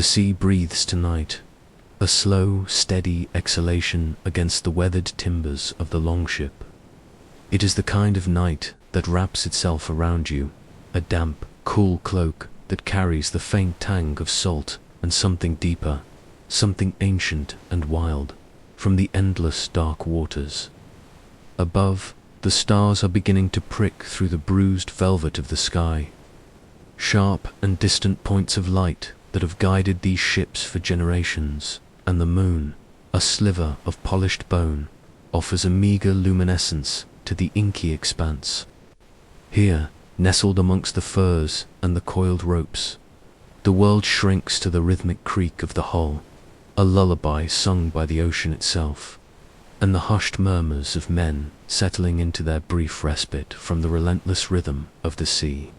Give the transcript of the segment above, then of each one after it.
The sea breathes tonight, a slow, steady exhalation against the weathered timbers of the longship. It is the kind of night that wraps itself around you, a damp, cool cloak that carries the faint tang of salt and something deeper, something ancient and wild, from the endless dark waters. Above, the stars are beginning to prick through the bruised velvet of the sky, sharp and distant points of light that have guided these ships for generations, and the moon, a sliver of polished bone, offers a meager luminescence to the inky expanse. Here, nestled amongst the furs and the coiled ropes, the world shrinks to the rhythmic creak of the hull, a lullaby sung by the ocean itself, and the hushed murmurs of men settling into their brief respite from the relentless rhythm of the sea.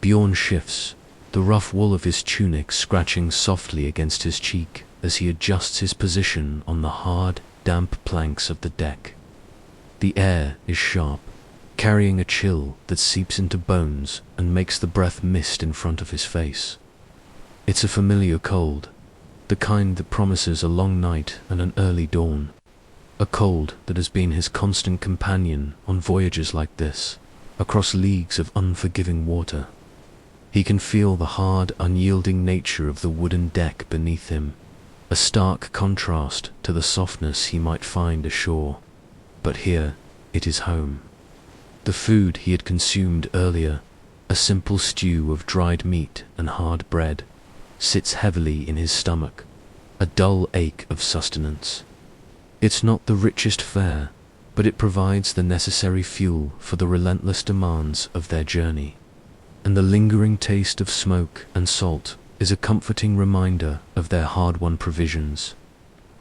Bjorn shifts, the rough wool of his tunic scratching softly against his cheek as he adjusts his position on the hard, damp planks of the deck. The air is sharp, carrying a chill that seeps into bones and makes the breath mist in front of his face. It's a familiar cold, the kind that promises a long night and an early dawn, a cold that has been his constant companion on voyages like this, across leagues of unforgiving water. He can feel the hard, unyielding nature of the wooden deck beneath him, a stark contrast to the softness he might find ashore. But here, it is home. The food he had consumed earlier, a simple stew of dried meat and hard bread, sits heavily in his stomach, a dull ache of sustenance. It's not the richest fare, but it provides the necessary fuel for the relentless demands of their journey. And the lingering taste of smoke and salt is a comforting reminder of their hard-won provisions.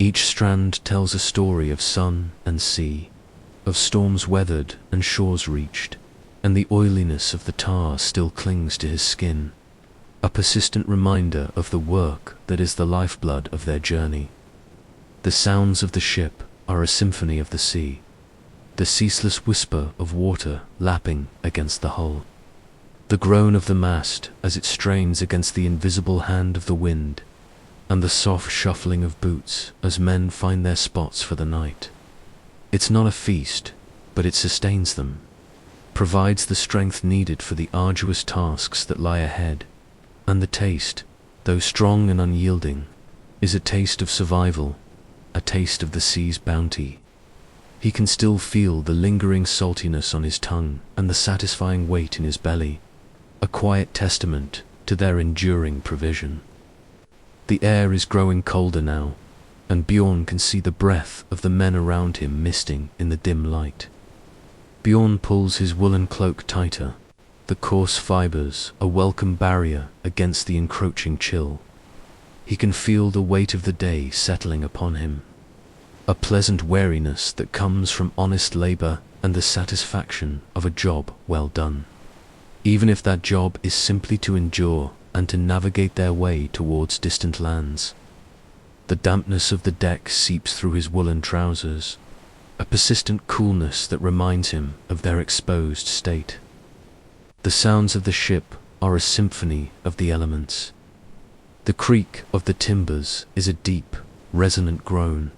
Each strand tells a story of sun and sea, of storms weathered and shores reached, and the oiliness of the tar still clings to his skin, a persistent reminder of the work that is the lifeblood of their journey. The sounds of the ship are a symphony of the sea, the ceaseless whisper of water lapping against the hull, the groan of the mast as it strains against the invisible hand of the wind, and the soft shuffling of boots as men find their spots for the night. It's not a feast, but it sustains them, provides the strength needed for the arduous tasks that lie ahead, and the taste, though strong and unyielding, is a taste of survival, a taste of the sea's bounty. He can still feel the lingering saltiness on his tongue and the satisfying weight in his belly, a quiet testament to their enduring provision. The air is growing colder now, and Bjorn can see the breath of the men around him misting in the dim light. Bjorn pulls his woolen cloak tighter, the coarse fibers a welcome barrier against the encroaching chill. He can feel the weight of the day settling upon him, a pleasant weariness that comes from honest labor and the satisfaction of a job well done, even if that job is simply to endure and to navigate their way towards distant lands. The dampness of the deck seeps through his woolen trousers, a persistent coolness that reminds him of their exposed state. The sounds of the ship are a symphony of the elements. The creak of the timbers is a deep, resonant groan,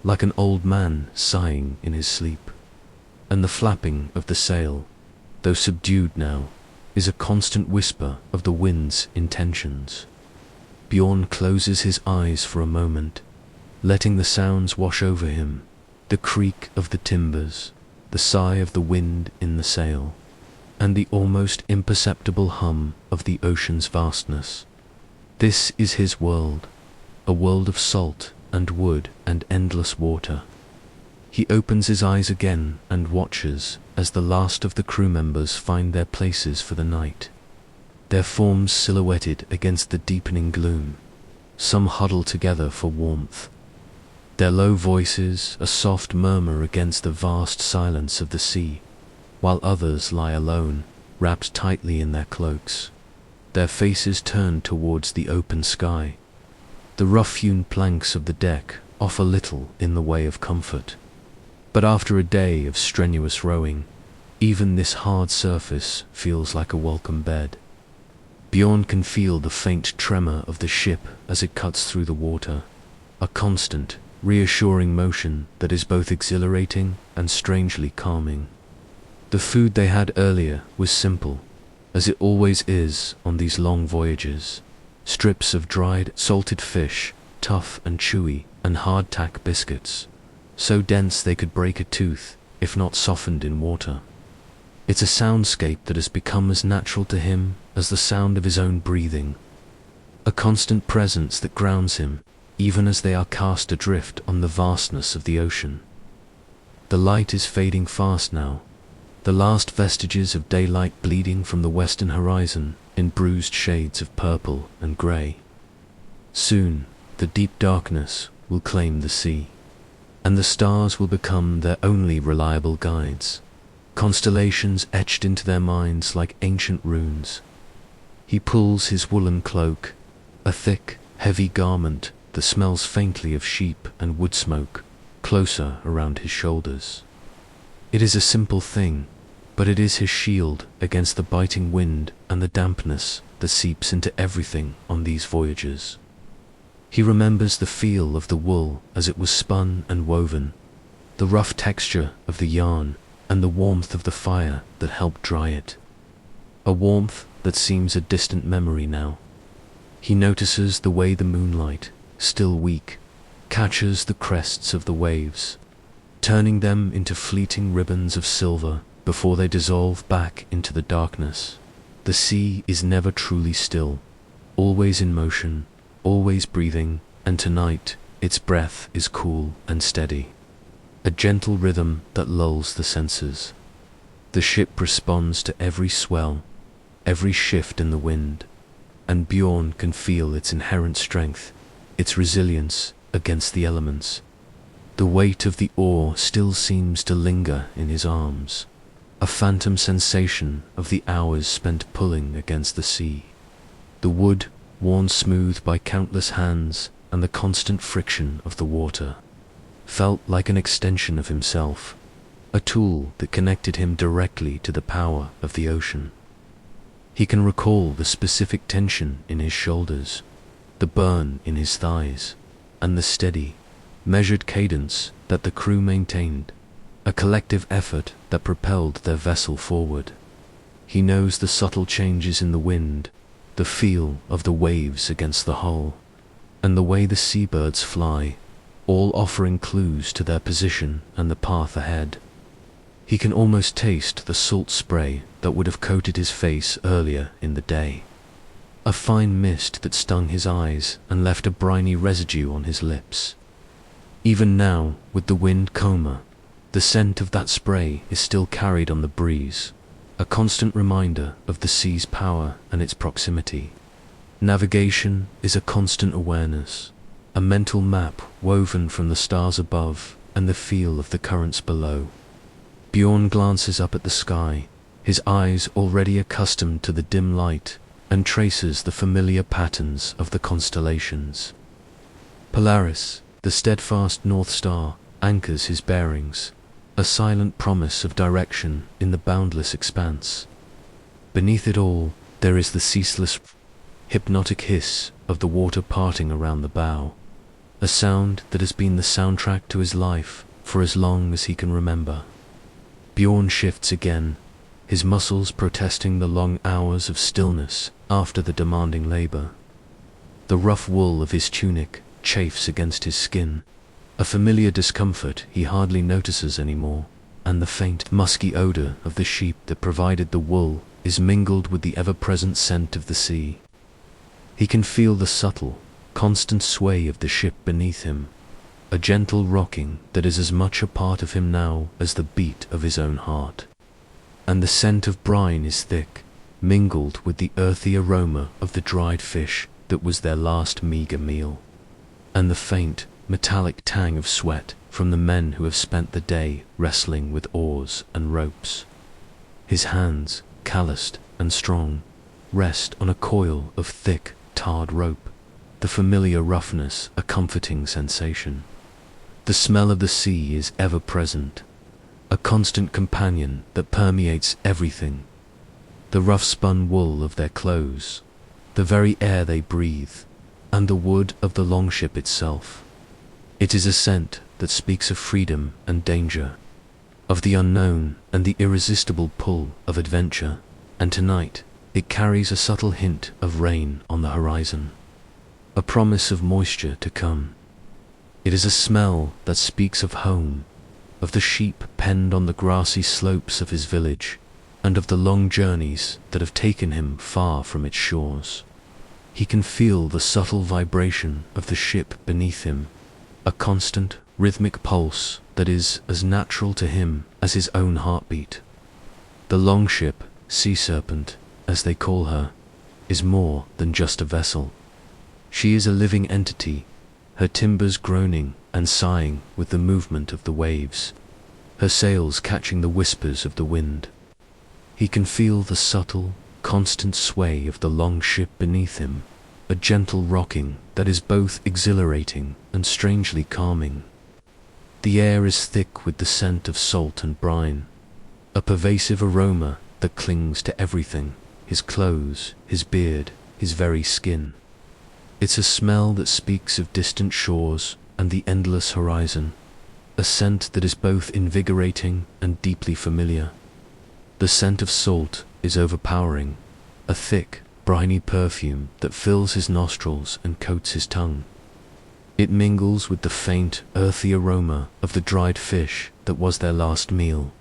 like an old man sighing in his sleep, and the flapping of the sail, though subdued now, is a constant whisper of the wind's intentions. Bjorn closes his eyes for a moment, letting the sounds wash over him, the creak of the timbers, the sigh of the wind in the sail, and the almost imperceptible hum of the ocean's vastness. This is his world, a world of salt and wood and endless water. He opens his eyes again and watches as the last of the crew members find their places for the night, their forms silhouetted against the deepening gloom. Some huddle together for warmth, their low voices a soft murmur against the vast silence of the sea, while others lie alone, wrapped tightly in their cloaks, their faces turned towards the open sky. The rough-hewn planks of the deck offer little in the way of comfort, but after a day of strenuous rowing, even this hard surface feels like a welcome bed. Bjorn can feel the faint tremor of the ship as it cuts through the water, a constant, reassuring motion that is both exhilarating and strangely calming. The food they had earlier was simple, as it always is on these long voyages. Strips of dried, salted fish, tough and chewy, and hardtack biscuits, so dense they could break a tooth if not softened in water. It's a soundscape that has become as natural to him as the sound of his own breathing, a constant presence that grounds him even as they are cast adrift on the vastness of the ocean. The light is fading fast now, the last vestiges of daylight bleeding from the western horizon in bruised shades of purple and grey. Soon, the deep darkness will claim the sea, and the stars will become their only reliable guides, constellations etched into their minds like ancient runes. He pulls his woolen cloak, a thick, heavy garment that smells faintly of sheep and wood smoke, closer around his shoulders. It is a simple thing, but it is his shield against the biting wind and the dampness that seeps into everything on these voyages. He remembers the feel of the wool as it was spun and woven, the rough texture of the yarn, and the warmth of the fire that helped dry it. A warmth that seems a distant memory now. He notices the way the moonlight, still weak, catches the crests of the waves, turning them into fleeting ribbons of silver before they dissolve back into the darkness. The sea is never truly still, always in motion, always breathing, and tonight its breath is cool and steady, a gentle rhythm that lulls the senses. The ship responds to every swell, every shift in the wind, and Bjorn can feel its inherent strength, its resilience against the elements. The weight of the oar still seems to linger in his arms, a phantom sensation of the hours spent pulling against the sea. The wood, worn smooth by countless hands, and the constant friction of the water, felt like an extension of himself, a tool that connected him directly to the power of the ocean. He can recall the specific tension in his shoulders, the burn in his thighs, and the steady, measured cadence that the crew maintained, a collective effort that propelled their vessel forward. He knows the subtle changes in the wind, the feel of the waves against the hull, and the way the seabirds fly, all offering clues to their position and the path ahead. He can almost taste the salt spray that would have coated his face earlier in the day, a fine mist that stung his eyes and left a briny residue on his lips. Even now, with the wind calmer, the scent of that spray is still carried on the breeze, a constant reminder of the sea's power and its proximity. Navigation is a constant awareness, a mental map woven from the stars above and the feel of the currents below. Bjorn glances up at the sky, his eyes already accustomed to the dim light, and traces the familiar patterns of the constellations. Polaris, the steadfast North Star, anchors his bearings, a silent promise of direction in the boundless expanse. Beneath it all, there is the ceaseless, hypnotic hiss of the water parting around the bow, a sound that has been the soundtrack to his life for as long as he can remember. Bjorn shifts again, his muscles protesting the long hours of stillness after the demanding labor. The rough wool of his tunic chafes against his skin, a familiar discomfort he hardly notices anymore, and the faint, musky odor of the sheep that provided the wool is mingled with the ever-present scent of the sea. He can feel the subtle, constant sway of the ship beneath him, a gentle rocking that is as much a part of him now as the beat of his own heart. And the scent of brine is thick, mingled with the earthy aroma of the dried fish that was their last meager meal, and the faint, metallic tang of sweat from the men who have spent the day wrestling with oars and ropes. His hands, calloused and strong, rest on a coil of thick, tarred rope, the familiar roughness a comforting sensation. The smell of the sea is ever present, a constant companion that permeates everything. The rough-spun wool of their clothes, the very air they breathe, and the wood of the longship itself. It is a scent that speaks of freedom and danger, of the unknown and the irresistible pull of adventure, and tonight it carries a subtle hint of rain on the horizon, a promise of moisture to come. It is a smell that speaks of home, of the sheep penned on the grassy slopes of his village, and of the long journeys that have taken him far from its shores. He can feel the subtle vibration of the ship beneath him, a constant, rhythmic pulse that is as natural to him as his own heartbeat. The longship, sea serpent, as they call her, is more than just a vessel. She is a living entity, her timbers groaning and sighing with the movement of the waves, her sails catching the whispers of the wind. He can feel the subtle, constant sway of the longship beneath him, a gentle rocking that is both exhilarating and strangely calming. The air is thick with the scent of salt and brine, a pervasive aroma that clings to everything, his clothes, his beard, his very skin. It's a smell that speaks of distant shores and the endless horizon, a scent that is both invigorating and deeply familiar. The scent of salt is overpowering, a thick, briny perfume that fills his nostrils and coats his tongue. It mingles with the faint, earthy aroma of the dried fish that was their last meal,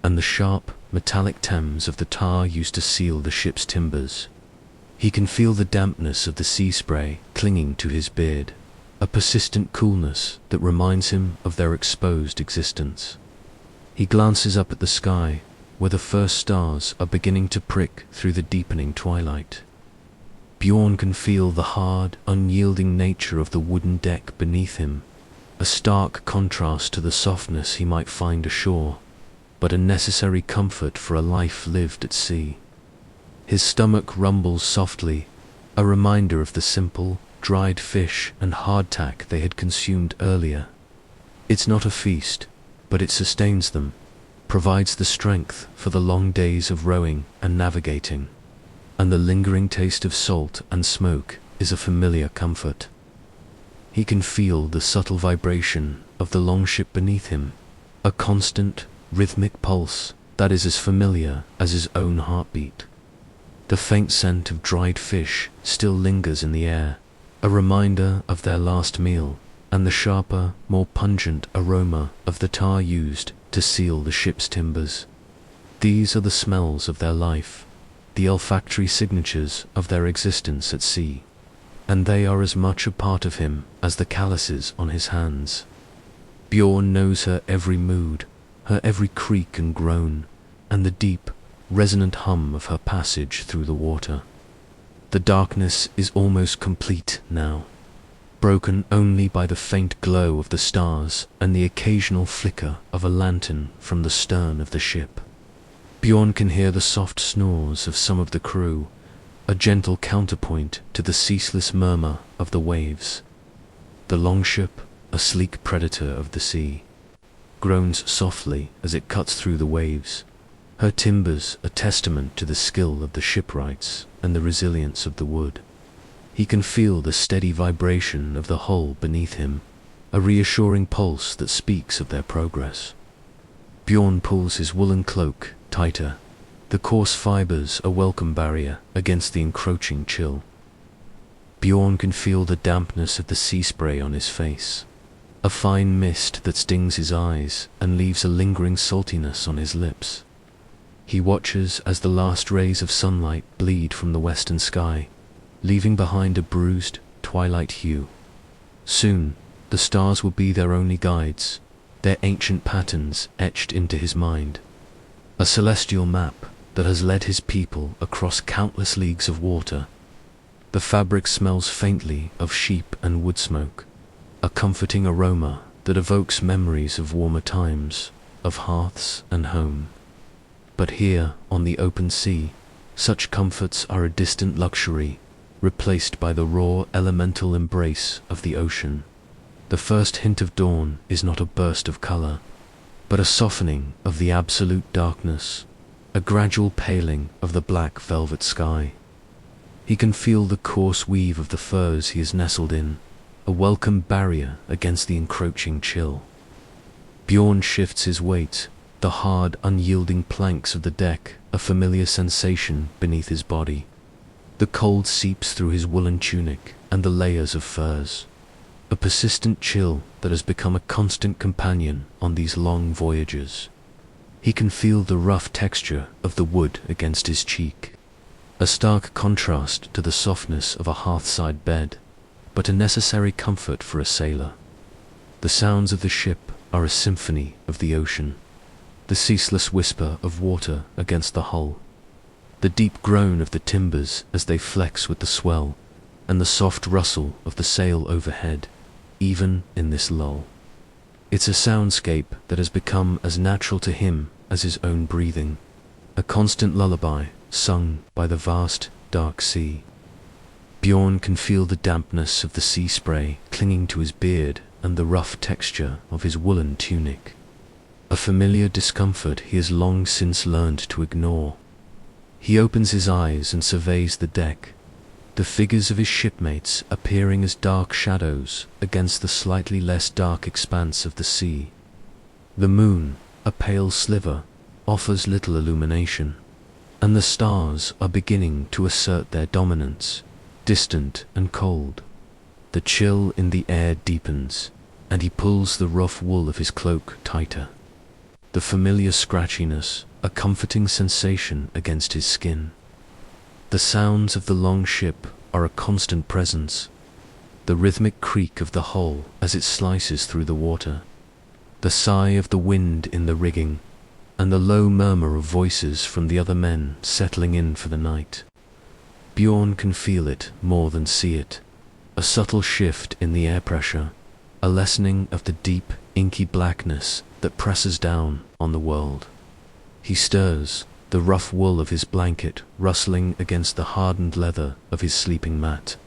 and the sharp, metallic Thames of the tar used to seal the ship's timbers. He can feel the dampness of the sea spray clinging to his beard, a persistent coolness that reminds him of their exposed existence. He glances up at the sky, where the first stars are beginning to prick through the deepening twilight. Bjorn can feel the hard, unyielding nature of the wooden deck beneath him, a stark contrast to the softness he might find ashore, but a necessary comfort for a life lived at sea. His stomach rumbles softly, a reminder of the simple, dried fish and hardtack they had consumed earlier. It's not a feast, but it sustains them, provides the strength for the long days of rowing and navigating, and the lingering taste of salt and smoke is a familiar comfort. He can feel the subtle vibration of the longship beneath him, a constant, rhythmic pulse that is as familiar as his own heartbeat. The faint scent of dried fish still lingers in the air, a reminder of their last meal, and the sharper, more pungent aroma of the tar used to seal the ship's timbers. These are the smells of their life, the olfactory signatures of their existence at sea, and they are as much a part of him as the calluses on his hands. Bjorn knows her every mood, her every creak and groan, and the deep, resonant hum of her passage through the water. The darkness is almost complete now, broken only by the faint glow of the stars and the occasional flicker of a lantern from the stern of the ship. Bjorn can hear the soft snores of some of the crew, a gentle counterpoint to the ceaseless murmur of the waves. The longship, a sleek predator of the sea, groans softly as it cuts through the waves, her timbers a testament to the skill of the shipwrights and the resilience of the wood. He can feel the steady vibration of the hull beneath him, a reassuring pulse that speaks of their progress. Bjorn pulls his woolen cloak tighter, the coarse fibers a welcome barrier against the encroaching chill. Bjorn can feel the dampness of the sea spray on his face, a fine mist that stings his eyes and leaves a lingering saltiness on his lips. He watches as the last rays of sunlight bleed from the western sky, leaving behind a bruised, twilight hue. Soon, the stars will be their only guides, their ancient patterns etched into his mind. A celestial map that has led his people across countless leagues of water. The fabric smells faintly of sheep and wood smoke, a comforting aroma that evokes memories of warmer times, of hearths and home. But here, on the open sea, such comforts are a distant luxury, replaced by the raw elemental embrace of the ocean. The first hint of dawn is not a burst of color, but a softening of the absolute darkness, a gradual paling of the black velvet sky. He can feel the coarse weave of the furs he is nestled in, a welcome barrier against the encroaching chill. Bjorn shifts his weight, the hard, unyielding planks of the deck, a familiar sensation beneath his body. The cold seeps through his woolen tunic and the layers of furs, a persistent chill that has become a constant companion on these long voyages. He can feel the rough texture of the wood against his cheek, a stark contrast to the softness of a hearthside bed, but a necessary comfort for a sailor. The sounds of the ship are a symphony of the ocean, the ceaseless whisper of water against the hull, the deep groan of the timbers as they flex with the swell, and the soft rustle of the sail overhead, even in this lull. It's a soundscape that has become as natural to him as his own breathing, a constant lullaby sung by the vast, dark sea. Bjorn can feel the dampness of the sea spray clinging to his beard and the rough texture of his woolen tunic, a familiar discomfort he has long since learned to ignore. He opens his eyes and surveys the deck, the figures of his shipmates appearing as dark shadows against the slightly less dark expanse of the sea. The moon, a pale sliver, offers little illumination, and the stars are beginning to assert their dominance, distant and cold. The chill in the air deepens, and he pulls the rough wool of his cloak tighter. The familiar scratchiness, a comforting sensation against his skin. The sounds of the longship are a constant presence, the rhythmic creak of the hull as it slices through the water, the sigh of the wind in the rigging, and the low murmur of voices from the other men settling in for the night. Bjorn can feel it more than see it, a subtle shift in the air pressure, a lessening of the deep, inky blackness that presses down on the world. He stirs, the rough wool of his blanket rustling against the hardened leather of his sleeping mat.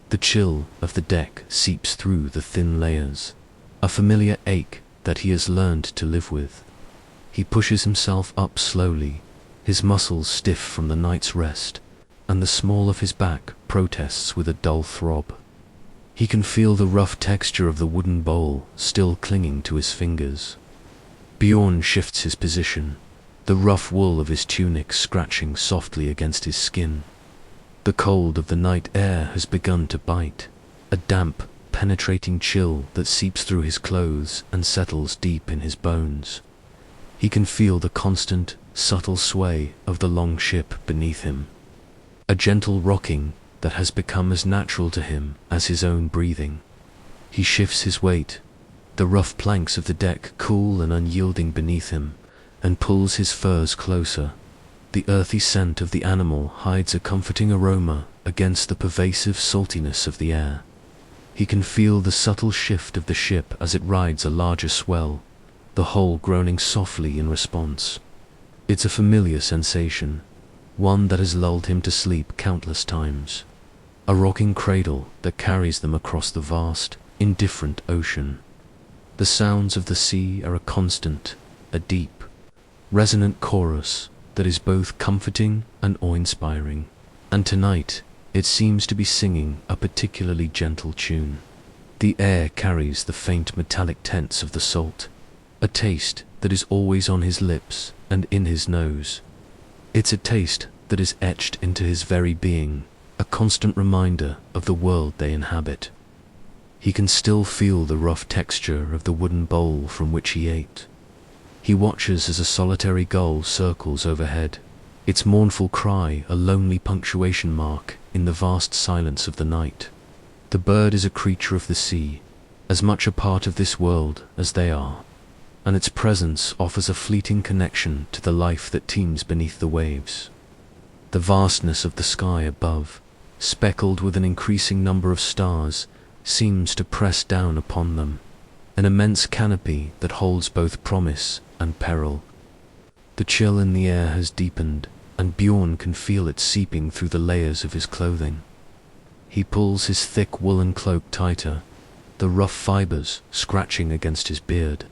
The chill of the deck seeps through the thin layers, a familiar ache that he has learned to live with. He pushes himself up slowly, his muscles stiff from the night's rest, and the small of his back protests with a dull throb. He can feel the rough texture of the wooden bowl still clinging to his fingers. Bjorn shifts his position, the rough wool of his tunic scratching softly against his skin. The cold of the night air has begun to bite, a damp, penetrating chill that seeps through his clothes and settles deep in his bones. He can feel the constant, subtle sway of the longship beneath him, a gentle rocking that has become as natural to him as his own breathing. He shifts his weight, the rough planks of the deck cool and unyielding beneath him, and pulls his furs closer. The earthy scent of the animal hides a comforting aroma against the pervasive saltiness of the air. He can feel the subtle shift of the ship as it rides a larger swell, the hull groaning softly in response. It's a familiar sensation, one that has lulled him to sleep countless times, a rocking cradle that carries them across the vast, indifferent ocean. The sounds of the sea are a constant, a deep, resonant chorus that is both comforting and awe-inspiring, and tonight it seems to be singing a particularly gentle tune. The air carries the faint metallic tints of the salt, a taste that is always on his lips and in his nose. It's a taste that is etched into his very being, a constant reminder of the world they inhabit. He can still feel the rough texture of the wooden bowl from which he ate. He watches as a solitary gull circles overhead, its mournful cry a lonely punctuation mark in the vast silence of the night. The bird is a creature of the sea, as much a part of this world as they are, and its presence offers a fleeting connection to the life that teems beneath the waves. The vastness of the sky above, speckled with an increasing number of stars, seems to press down upon them, an immense canopy that holds both promise and peril. The chill in the air has deepened, and Bjorn can feel it seeping through the layers of his clothing. He pulls his thick woolen cloak tighter, the rough fibers scratching against his beard,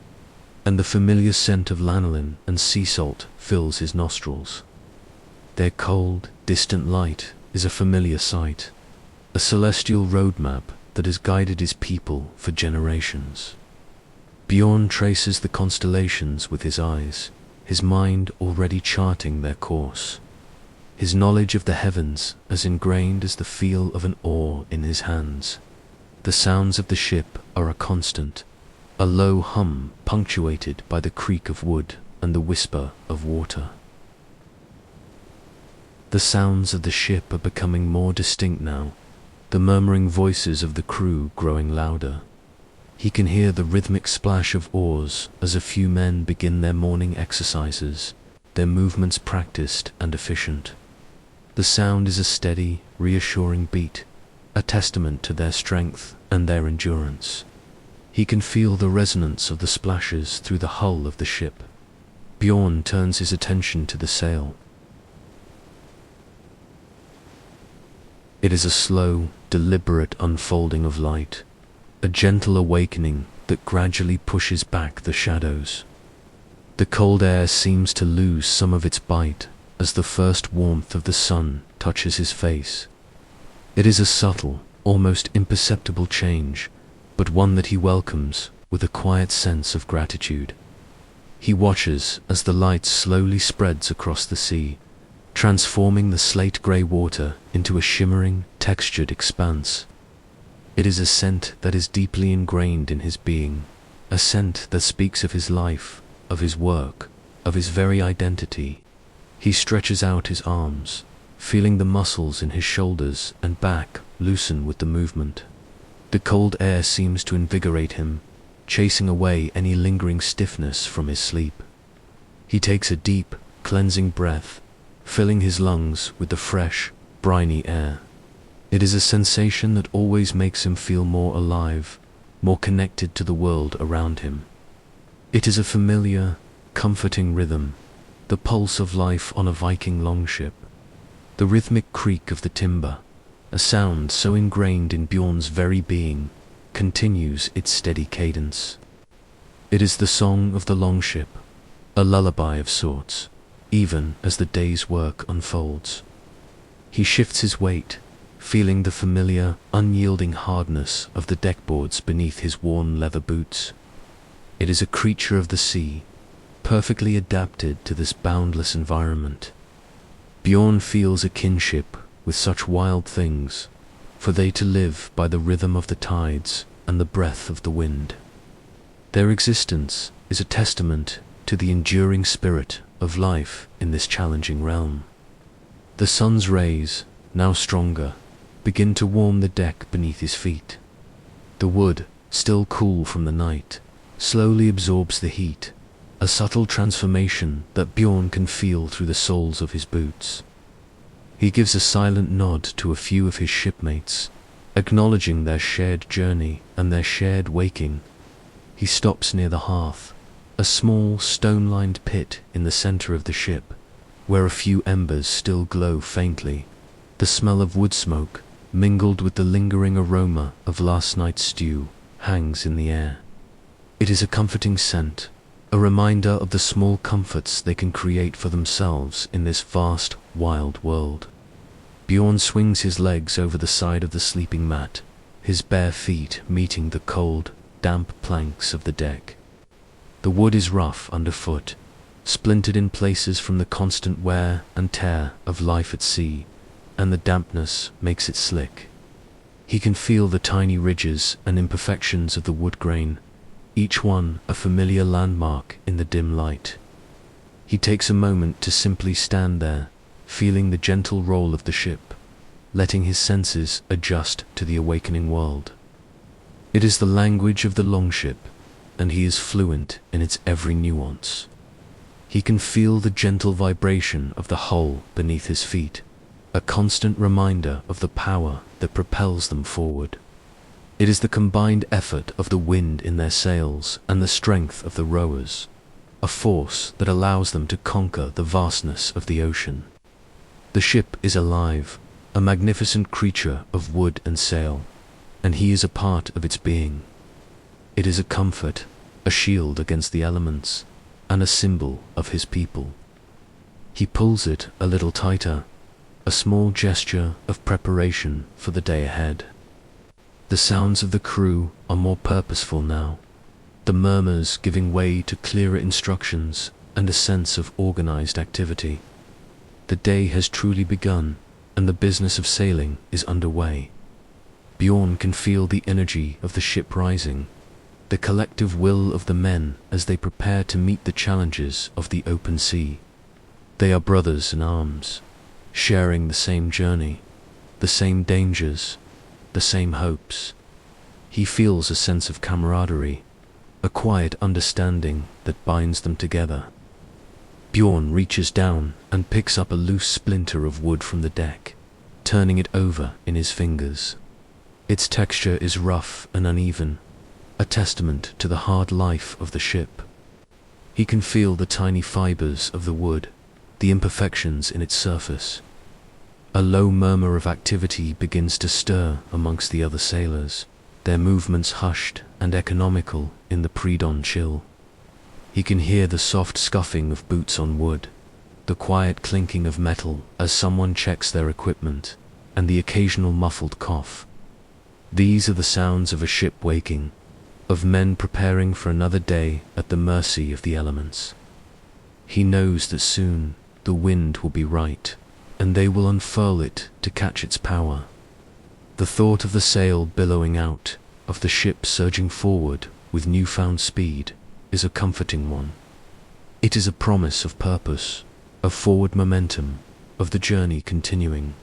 and the familiar scent of lanolin and sea salt fills his nostrils. Their cold, distant light is a familiar sight, a celestial roadmap that has guided his people for generations. Bjorn traces the constellations with his eyes, his mind already charting their course. His knowledge of the heavens as ingrained as the feel of an oar in his hands. The sounds of the ship are a constant, a low hum punctuated by the creak of wood and the whisper of water. The sounds of the ship are becoming more distinct now, the murmuring voices of the crew growing louder. He can hear the rhythmic splash of oars as a few men begin their morning exercises, their movements practiced and efficient. The sound is a steady, reassuring beat, a testament to their strength and their endurance. He can feel the resonance of the splashes through the hull of the ship. Bjorn turns his attention to the sail. It is a slow, deliberate unfolding of light, a gentle awakening that gradually pushes back the shadows. The cold air seems to lose some of its bite as the first warmth of the sun touches his face. It is a subtle, almost imperceptible change, but one that he welcomes with a quiet sense of gratitude. He watches as the light slowly spreads across the sea, transforming the slate-grey water into a shimmering, textured expanse. It is a scent that is deeply ingrained in his being, a scent that speaks of his life, of his work, of his very identity. He stretches out his arms, feeling the muscles in his shoulders and back loosen with the movement. The cold air seems to invigorate him, chasing away any lingering stiffness from his sleep. He takes a deep, cleansing breath, filling his lungs with the fresh, briny air. It is a sensation that always makes him feel more alive, more connected to the world around him. It is a familiar, comforting rhythm, the pulse of life on a Viking longship. The rhythmic creak of the timber, a sound so ingrained in Bjorn's very being, continues its steady cadence. It is the song of the longship, a lullaby of sorts, even as the day's work unfolds. He shifts his weight, feeling the familiar, unyielding hardness of the deckboards beneath his worn leather boots. It is a creature of the sea, perfectly adapted to this boundless environment. Bjorn feels a kinship with such wild things, for they to live by the rhythm of the tides and the breath of the wind. Their existence is a testament to the enduring spirit of life in this challenging realm. The sun's rays, now stronger, begin to warm the deck beneath his feet. The wood, still cool from the night, slowly absorbs the heat, a subtle transformation that Bjorn can feel through the soles of his boots. He gives a silent nod to a few of his shipmates, acknowledging their shared journey and their shared waking. He stops near the hearth, a small stone-lined pit in the center of the ship, where a few embers still glow faintly. The smell of wood smoke, mingled with the lingering aroma of last night's stew, hangs in the air. It is a comforting scent, a reminder of the small comforts they can create for themselves in this vast, wild world. Bjorn swings his legs over the side of the sleeping mat, his bare feet meeting the cold, damp planks of the deck. The wood is rough underfoot, splintered in places from the constant wear and tear of life at sea, and the dampness makes it slick. He can feel the tiny ridges and imperfections of the wood grain, each one a familiar landmark in the dim light. He takes a moment to simply stand there, feeling the gentle roll of the ship, letting his senses adjust to the awakening world. It is the language of the longship, and he is fluent in its every nuance. He can feel the gentle vibration of the hull beneath his feet, a constant reminder of the power that propels them forward. It is the combined effort of the wind in their sails and the strength of the rowers, a force that allows them to conquer the vastness of the ocean. The ship is alive, a magnificent creature of wood and sail, and he is a part of its being. It is a comfort, a shield against the elements, and a symbol of his people. He pulls it a little tighter, a small gesture of preparation for the day ahead. The sounds of the crew are more purposeful now, the murmurs giving way to clearer instructions and a sense of organized activity. The day has truly begun, and the business of sailing is underway. Bjorn can feel the energy of the ship rising, the collective will of the men as they prepare to meet the challenges of the open sea. They are brothers in arms, sharing the same journey, the same dangers, the same hopes. He feels a sense of camaraderie, a quiet understanding that binds them together. Bjorn reaches down and picks up a loose splinter of wood from the deck, turning it over in his fingers. Its texture is rough and uneven, a testament to the hard life of the ship. He can feel the tiny fibers of the wood, the imperfections in its surface. A low murmur of activity begins to stir amongst the other sailors, their movements hushed and economical in the pre-dawn chill. He can hear the soft scuffing of boots on wood, the quiet clinking of metal as someone checks their equipment, and the occasional muffled cough. These are the sounds of a ship waking, of men preparing for another day at the mercy of the elements. He knows that soon the wind will be right, and they will unfurl it to catch its power. The thought of the sail billowing out, of the ship surging forward with newfound speed, is a comforting one. It is a promise of purpose, of forward momentum, of the journey continuing.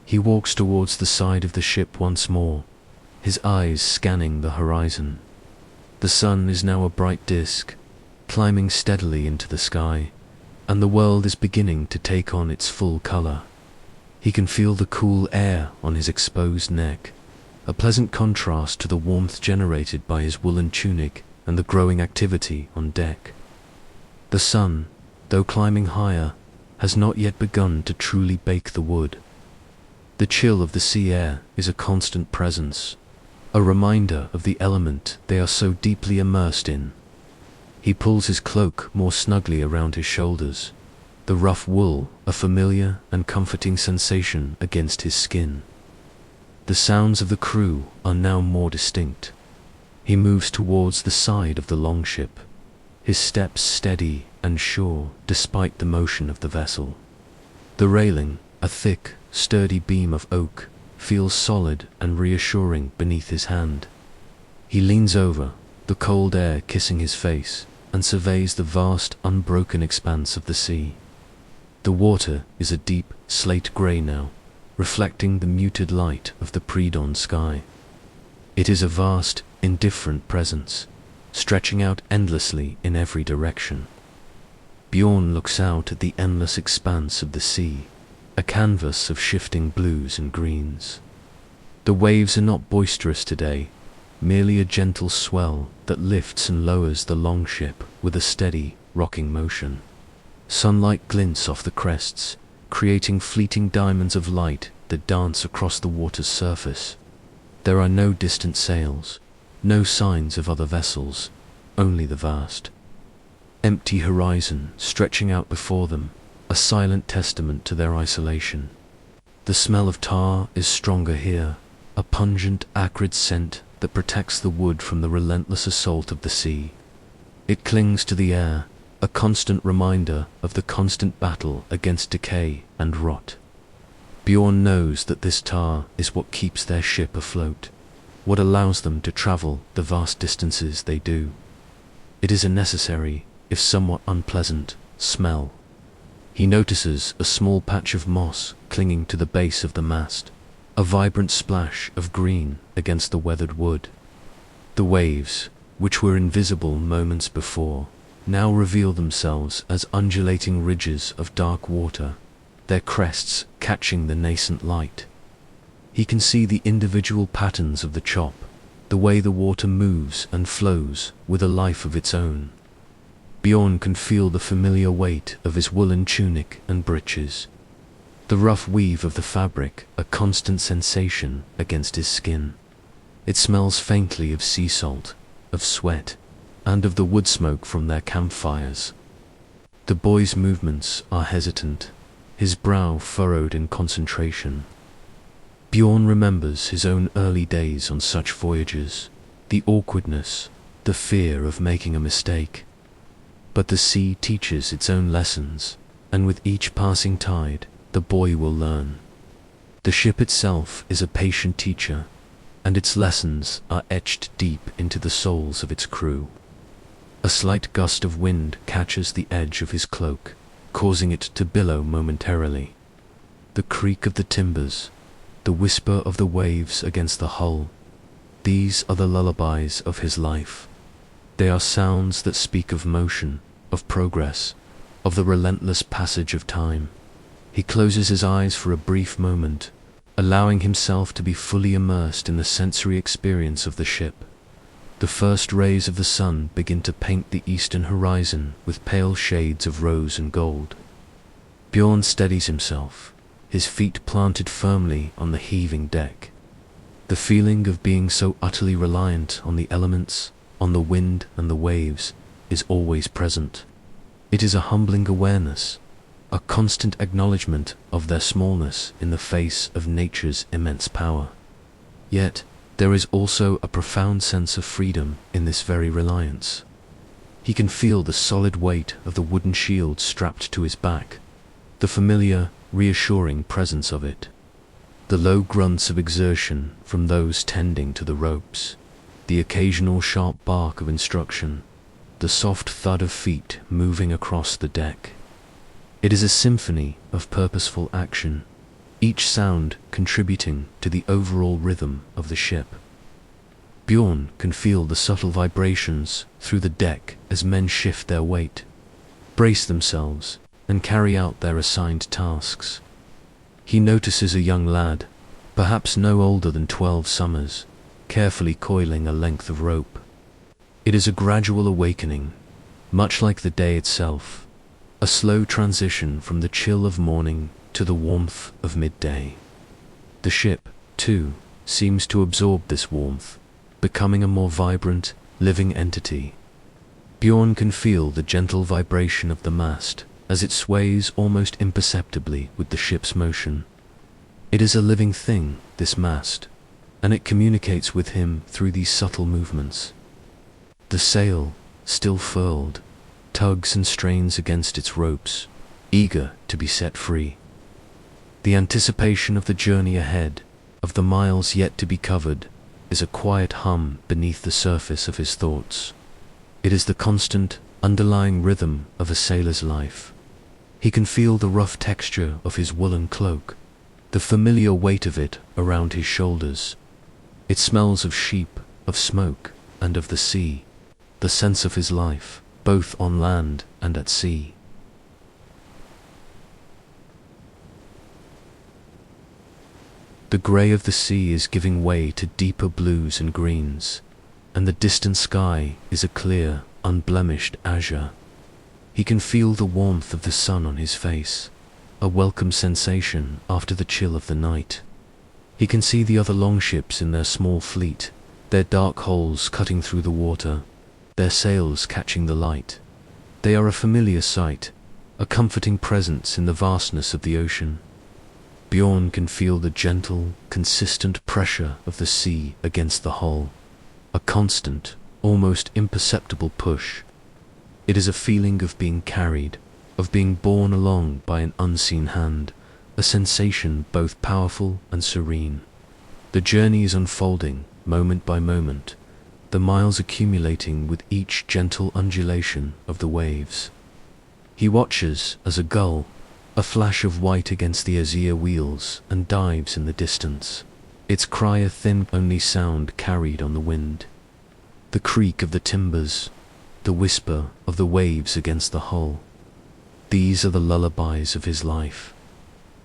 He walks towards the side of the ship once more, his eyes scanning the horizon. The sun is now a bright disk, climbing steadily into the sky, and the world is beginning to take on its full color. He can feel the cool air on his exposed neck, a pleasant contrast to the warmth generated by his woolen tunic and the growing activity on deck. The sun, though climbing higher, has not yet begun to truly bake the wood. The chill of the sea air is a constant presence, a reminder of the element they are so deeply immersed in. He pulls his cloak more snugly around his shoulders, the rough wool a familiar and comforting sensation against his skin. The sounds of the crew are now more distinct. He moves towards the side of the longship, his steps steady and sure despite the motion of the vessel. The railing, a thick, sturdy beam of oak, feels solid and reassuring beneath his hand. He leans over, the cold air kissing his face, and surveys the vast, unbroken expanse of the sea. The water is a deep, slate grey now, reflecting the muted light of the pre-dawn sky. It is a vast, indifferent presence, stretching out endlessly in every direction. Bjorn looks out at the endless expanse of the sea, a canvas of shifting blues and greens. The waves are not boisterous today, merely a gentle swell that lifts and lowers the longship with a steady, rocking motion. Sunlight glints off the crests, creating fleeting diamonds of light that dance across the water's surface. There are no distant sails, no signs of other vessels, only the vast, empty horizon stretching out before them, a silent testament to their isolation. The smell of tar is stronger here, a pungent, acrid scent that protects the wood from the relentless assault of the sea. It clings to the air, a constant reminder of the constant battle against decay and rot. Bjorn knows that this tar is what keeps their ship afloat, what allows them to travel the vast distances they do. It is a necessary, if somewhat unpleasant, smell. He notices a small patch of moss clinging to the base of the mast, a vibrant splash of green against the weathered wood. The waves, which were invisible moments before, now reveal themselves as undulating ridges of dark water, their crests catching the nascent light. He can see the individual patterns of the chop, the way the water moves and flows with a life of its own. Bjorn can feel the familiar weight of his woolen tunic and breeches, the rough weave of the fabric a constant sensation against his skin. It smells faintly of sea salt, of sweat, and of the wood smoke from their campfires. The boy's movements are hesitant, his brow furrowed in concentration. Bjorn remembers his own early days on such voyages, the awkwardness, the fear of making a mistake. But the sea teaches its own lessons, and with each passing tide, the boy will learn. The ship itself is a patient teacher, and its lessons are etched deep into the souls of its crew. A slight gust of wind catches the edge of his cloak, causing it to billow momentarily. The creak of the timbers, the whisper of the waves against the hull, these are the lullabies of his life. They are sounds that speak of motion, of progress, of the relentless passage of time. He closes his eyes for a brief moment, allowing himself to be fully immersed in the sensory experience of the ship. The first rays of the sun begin to paint the eastern horizon with pale shades of rose and gold. Bjorn steadies himself, his feet planted firmly on the heaving deck. The feeling of being so utterly reliant on the elements, on the wind and the waves, is always present. It is a humbling awareness, a constant acknowledgement of their smallness in the face of nature's immense power. Yet, there is also a profound sense of freedom in this very reliance. He can feel the solid weight of the wooden shield strapped to his back, the familiar, reassuring presence of it, the low grunts of exertion from those tending to the ropes, the occasional sharp bark of instruction, the soft thud of feet moving across the deck. It is a symphony of purposeful action, each sound contributing to the overall rhythm of the ship. Bjorn can feel the subtle vibrations through the deck as men shift their weight, brace themselves, and carry out their assigned tasks. He notices a young lad, perhaps no older than 12 summers, carefully coiling a length of rope. It is a gradual awakening, much like the day itself, a slow transition from the chill of morning to the warmth of midday. The ship, too, seems to absorb this warmth, becoming a more vibrant, living entity. Bjorn can feel the gentle vibration of the mast as it sways almost imperceptibly with the ship's motion. It is a living thing, this mast, and it communicates with him through these subtle movements. The sail, still furled, tugs and strains against its ropes, eager to be set free. The anticipation of the journey ahead, of the miles yet to be covered, is a quiet hum beneath the surface of his thoughts. It is the constant, underlying rhythm of a sailor's life. He can feel the rough texture of his woolen cloak, the familiar weight of it around his shoulders. It smells of sheep, of smoke, and of the sea, the sense of his life, both on land and at sea. The grey of the sea is giving way to deeper blues and greens, and the distant sky is a clear, unblemished azure. He can feel the warmth of the sun on his face, a welcome sensation after the chill of the night. He can see the other longships in their small fleet, their dark hulls cutting through the water, their sails catching the light. They are a familiar sight, a comforting presence in the vastness of the ocean. Bjorn can feel the gentle, consistent pressure of the sea against the hull, a constant, almost imperceptible push. It is a feeling of being carried, of being borne along by an unseen hand, a sensation both powerful and serene. The journey is unfolding, moment by moment, the miles accumulating with each gentle undulation of the waves. He watches as a gull, a flash of white against the azure wheels, and dives in the distance, its cry a thin only sound carried on the wind. The creak of the timbers, the whisper of the waves against the hull. These are the lullabies of his life.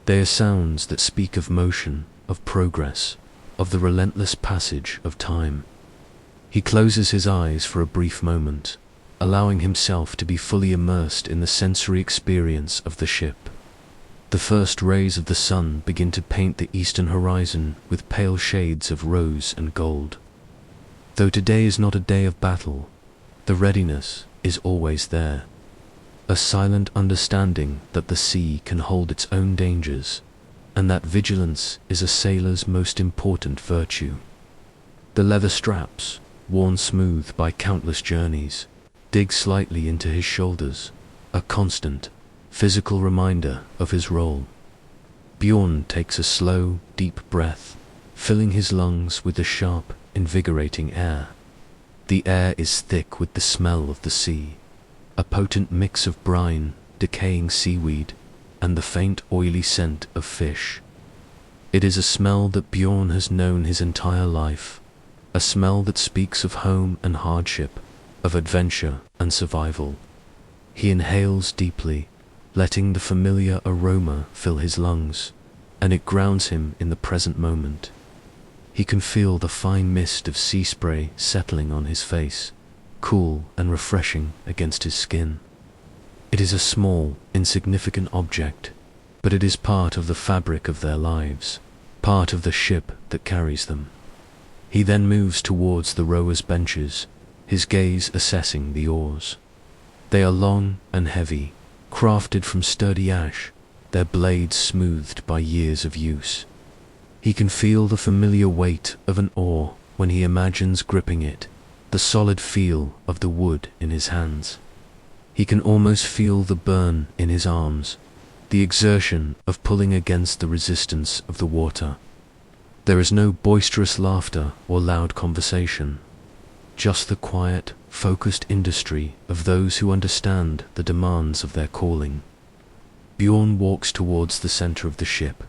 They are sounds that speak of motion, of progress, of the relentless passage of time. He closes his eyes for a brief moment, allowing himself to be fully immersed in the sensory experience of the ship. The first rays of the sun begin to paint the eastern horizon with pale shades of rose and gold. Though today is not a day of battle, the readiness is always there. a silent understanding that the sea can hold its own dangers, and that vigilance is a sailor's most important virtue. The leather straps, worn smooth by countless journeys, dig slightly into his shoulders, a constant, physical reminder of his role. Bjorn takes a slow, deep breath, filling his lungs with the sharp, invigorating air. The air is thick with the smell of the sea, a potent mix of brine, decaying seaweed, and the faint oily scent of fish. It is a smell that Bjorn has known his entire life, a smell that speaks of home and hardship, of adventure and survival. He inhales deeply, letting the familiar aroma fill his lungs, and it grounds him in the present moment. He can feel the fine mist of sea spray settling on his face, cool and refreshing against his skin. It is a small, insignificant object, but it is part of the fabric of their lives, part of the ship that carries them. He then moves towards the rowers' benches, his gaze assessing the oars. They are long and heavy, crafted from sturdy ash, their blades smoothed by years of use. He can feel the familiar weight of an oar when he imagines gripping it, the solid feel of the wood in his hands. He can almost feel the burn in his arms, the exertion of pulling against the resistance of the water. There is no boisterous laughter or loud conversation, just the quiet, focused industry of those who understand the demands of their calling. Bjorn walks towards the center of the ship,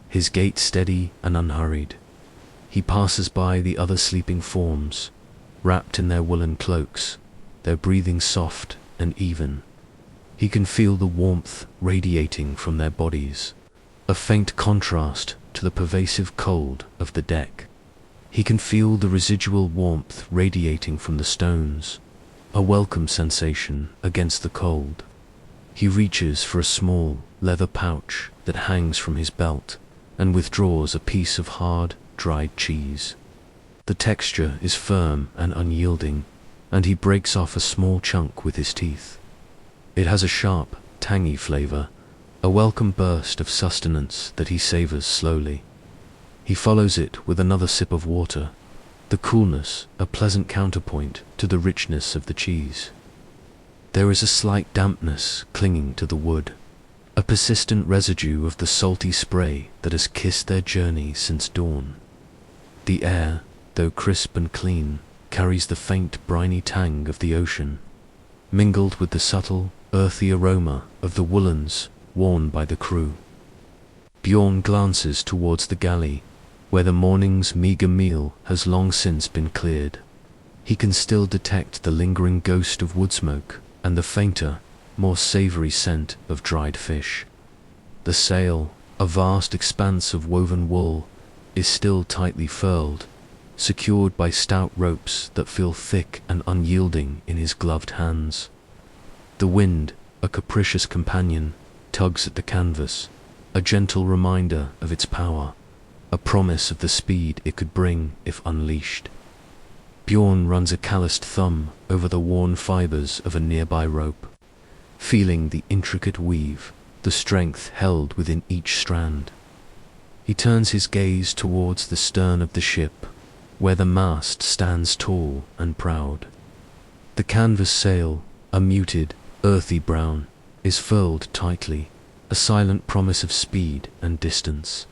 his gait steady and unhurried. He passes by the other sleeping forms, wrapped in their woolen cloaks, their breathing soft and even. He can feel the warmth radiating from their bodies, a faint contrast to the pervasive cold of the deck. He can feel the residual warmth radiating from the stones, a welcome sensation against the cold. He reaches for a small leather pouch that hangs from his belt and withdraws a piece of hard, dried cheese. The texture is firm and unyielding, and he breaks off a small chunk with his teeth. It has a sharp, tangy flavor, a welcome burst of sustenance that he savors slowly. He follows it with another sip of water, the coolness a pleasant counterpoint to the richness of the cheese. There is a slight dampness clinging to the wood, a persistent residue of the salty spray that has kissed their journey since dawn. The air, though crisp and clean, carries the faint briny tang of the ocean, mingled with the subtle, earthy aroma of the woolens worn by the crew. Bjorn glances towards the galley, where the morning's meager meal has long since been cleared. He can still detect the lingering ghost of wood smoke and the fainter, more savory scent of dried fish. The sail, a vast expanse of woven wool, is still tightly furled, secured by stout ropes that feel thick and unyielding in his gloved hands. The wind, a capricious companion, tugs at the canvas, a gentle reminder of its power, a promise of the speed it could bring if unleashed. Bjorn runs a calloused thumb over the worn fibers of a nearby rope, feeling the intricate weave, the strength held within each strand. He turns his gaze towards the stern of the ship, where the mast stands tall and proud. The canvas sail, a muted, earthy brown, is furled tightly, a silent promise of speed and distance.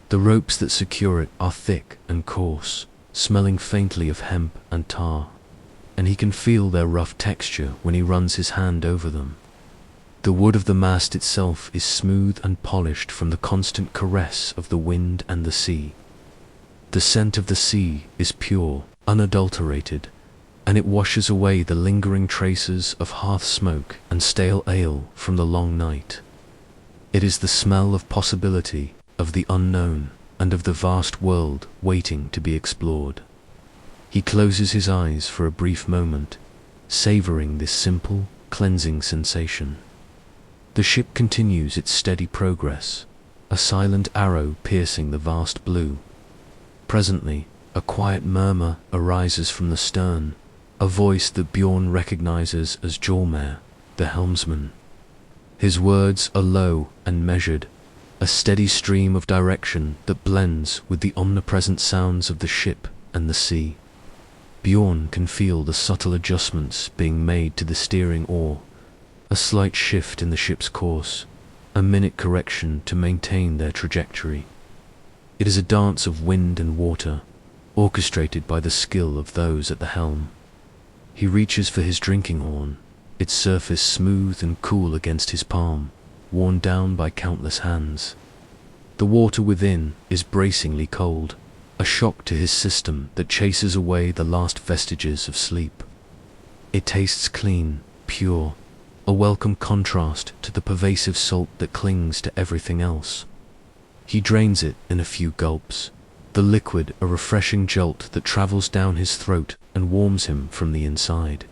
The ropes that secure it are thick and coarse, smelling faintly of hemp and tar, and he can feel their rough texture when he runs his hand over them. The wood of the mast itself is smooth and polished from the constant caress of the wind and the sea. The scent of the sea is pure, unadulterated, and it washes away the lingering traces of hearth smoke and stale ale from the long night. It is the smell of possibility, of the unknown, and of the vast world waiting to be explored. He closes his eyes for a brief moment, savoring this simple, cleansing sensation. The ship continues its steady progress, a silent arrow piercing the vast blue. Presently, a quiet murmur arises from the stern, a voice that Bjorn recognizes as Jormare, the helmsman. His words are low and measured, a steady stream of direction that blends with the omnipresent sounds of the ship and the sea. Bjorn can feel the subtle adjustments being made to the steering oar, a slight shift in the ship's course, a minute correction to maintain their trajectory. It is a dance of wind and water, orchestrated by the skill of those at the helm. He reaches for his drinking horn, its surface smooth and cool against his palm, worn down by countless hands. The water within is bracingly cold, a shock to his system that chases away the last vestiges of sleep. It tastes clean, pure, a welcome contrast to the pervasive salt that clings to everything else. He drains it in a few gulps, the liquid a refreshing jolt that travels down his throat and warms him from the inside.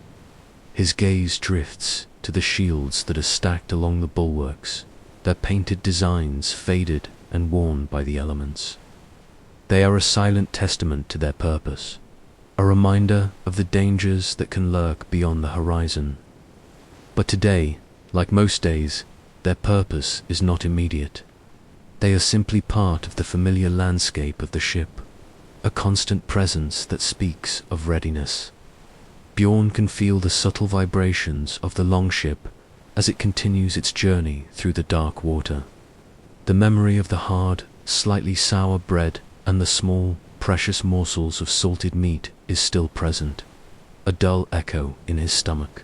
His gaze drifts to the shields that are stacked along the bulwarks, their painted designs faded and worn by the elements. They are a silent testament to their purpose, a reminder of the dangers that can lurk beyond the horizon. But today, like most days, their purpose is not immediate. They are simply part of the familiar landscape of the ship, a constant presence that speaks of readiness. Bjorn can feel the subtle vibrations of the longship as it continues its journey through the dark water. The memory of the hard, slightly sour bread and the small, precious morsels of salted meat is still present, a dull echo in his stomach.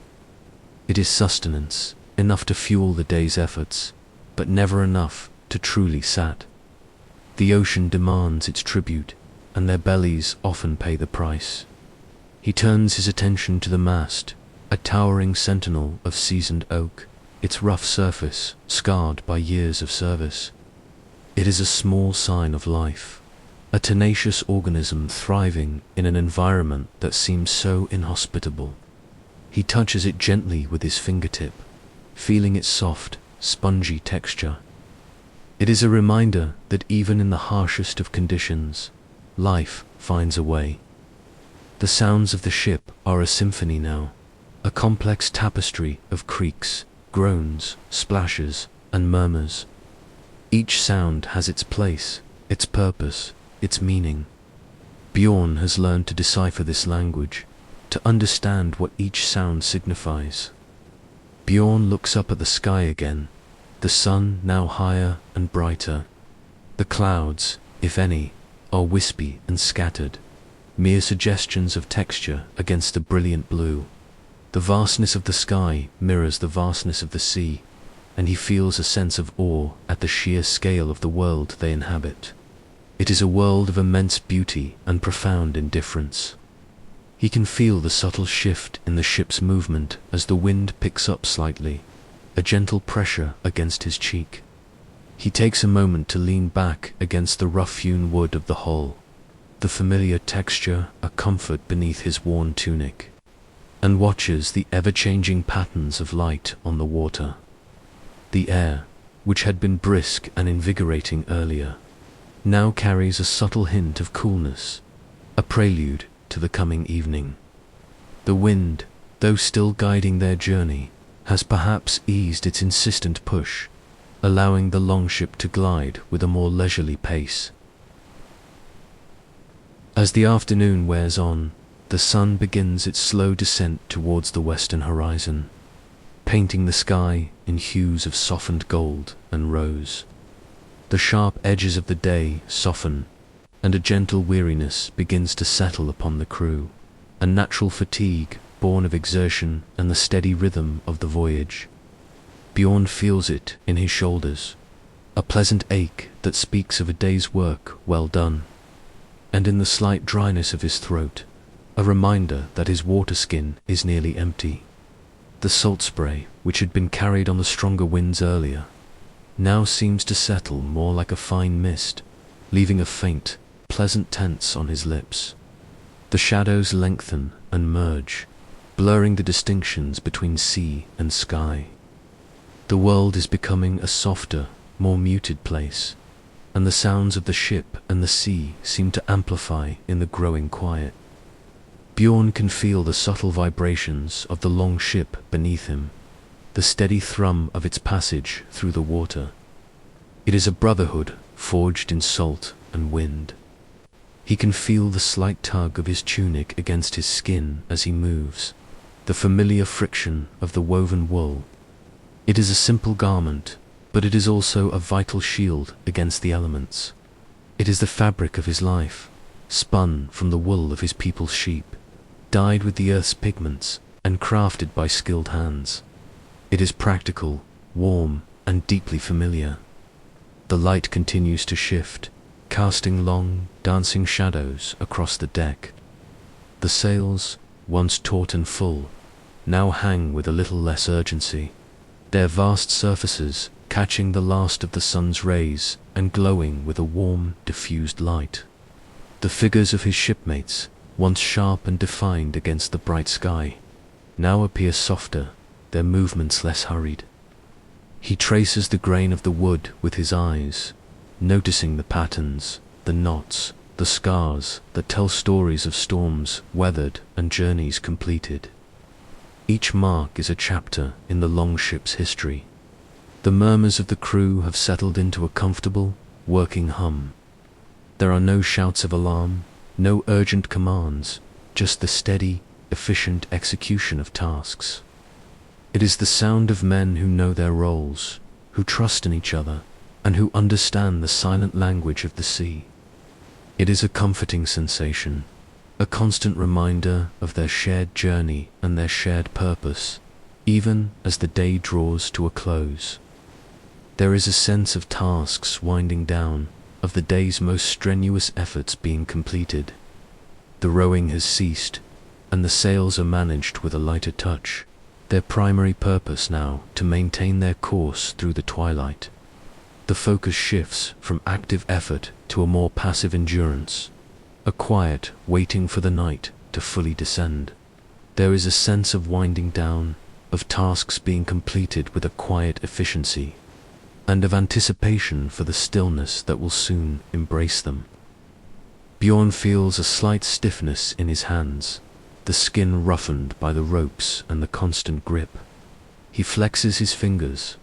It is sustenance, enough to fuel the day's efforts, but never enough to truly sat. The ocean demands its tribute, and their bellies often pay the price. He turns his attention to the mast, a towering sentinel of seasoned oak, its rough surface scarred by years of service. It is a small sign of life, a tenacious organism thriving in an environment that seems so inhospitable. He touches it gently with his fingertip, feeling its soft, spongy texture. It is a reminder that even in the harshest of conditions, life finds a way. The sounds of the ship are a symphony now, a complex tapestry of creaks, groans, splashes, and murmurs. Each sound has its place, its purpose, its meaning. Bjorn has learned to decipher this language, to understand what each sound signifies. Bjorn looks up at the sky again, the sun now higher and brighter. The clouds, if any, are wispy and scattered, mere suggestions of texture against the brilliant blue. The vastness of the sky mirrors the vastness of the sea, and he feels a sense of awe at the sheer scale of the world they inhabit. It is a world of immense beauty and profound indifference. He can feel the subtle shift in the ship's movement as the wind picks up slightly, a gentle pressure against his cheek. He takes a moment to lean back against the rough-hewn wood of the hull, the familiar texture a comfort beneath his worn tunic, and watches the ever-changing patterns of light on the water. The air, which had been brisk and invigorating earlier, now carries a subtle hint of coolness, a prelude to the coming evening. The wind, though still guiding their journey, has perhaps eased its insistent push, allowing the longship to glide with a more leisurely pace. As the afternoon wears on, the sun begins its slow descent towards the western horizon, painting the sky in hues of softened gold and rose. The sharp edges of the day soften, and a gentle weariness begins to settle upon the crew, a natural fatigue born of exertion and the steady rhythm of the voyage. Bjorn feels it in his shoulders, a pleasant ache that speaks of a day's work well done, and in the slight dryness of his throat, a reminder that his water skin is nearly empty. The salt spray, which had been carried on the stronger winds earlier, now seems to settle more like a fine mist, leaving a faint, pleasant tense on his lips. The shadows lengthen and merge, blurring the distinctions between sea and sky. The world is becoming a softer, more muted place, and the sounds of the ship and the sea seem to amplify in the growing quiet. Bjorn can feel the subtle vibrations of the long ship beneath him, the steady thrum of its passage through the water. It is a brotherhood forged in salt and wind. He can feel the slight tug of his tunic against his skin as he moves, the familiar friction of the woven wool. It is a simple garment, but it is also a vital shield against the elements. It is the fabric of his life, spun from the wool of his people's sheep, dyed with the earth's pigments, and crafted by skilled hands. It is practical, warm, and deeply familiar. The light continues to shift, casting long, dancing shadows across the deck. The sails, once taut and full, now hang with a little less urgency, their vast surfaces catching the last of the sun's rays and glowing with a warm, diffused light. The figures of his shipmates, once sharp and defined against the bright sky, now appear softer, their movements less hurried. He traces the grain of the wood with his eyes, noticing the patterns, the knots, the scars that tell stories of storms weathered and journeys completed. Each mark is a chapter in the longship's history. The murmurs of the crew have settled into a comfortable, working hum. There are no shouts of alarm, no urgent commands, just the steady, efficient execution of tasks. It is the sound of men who know their roles, who trust in each other, and who understand the silent language of the sea. It is a comforting sensation, a constant reminder of their shared journey and their shared purpose, even as the day draws to a close. There is a sense of tasks winding down, of the day's most strenuous efforts being completed. The rowing has ceased, and the sails are managed with a lighter touch, their primary purpose now to maintain their course through the twilight. The focus shifts from active effort to a more passive endurance, a quiet waiting for the night to fully descend. There is a sense of winding down, of tasks being completed with a quiet efficiency, and of anticipation for the stillness that will soon embrace them. Bjorn feels a slight stiffness in his hands, the skin roughened by the ropes and the constant grip. He flexes his fingers,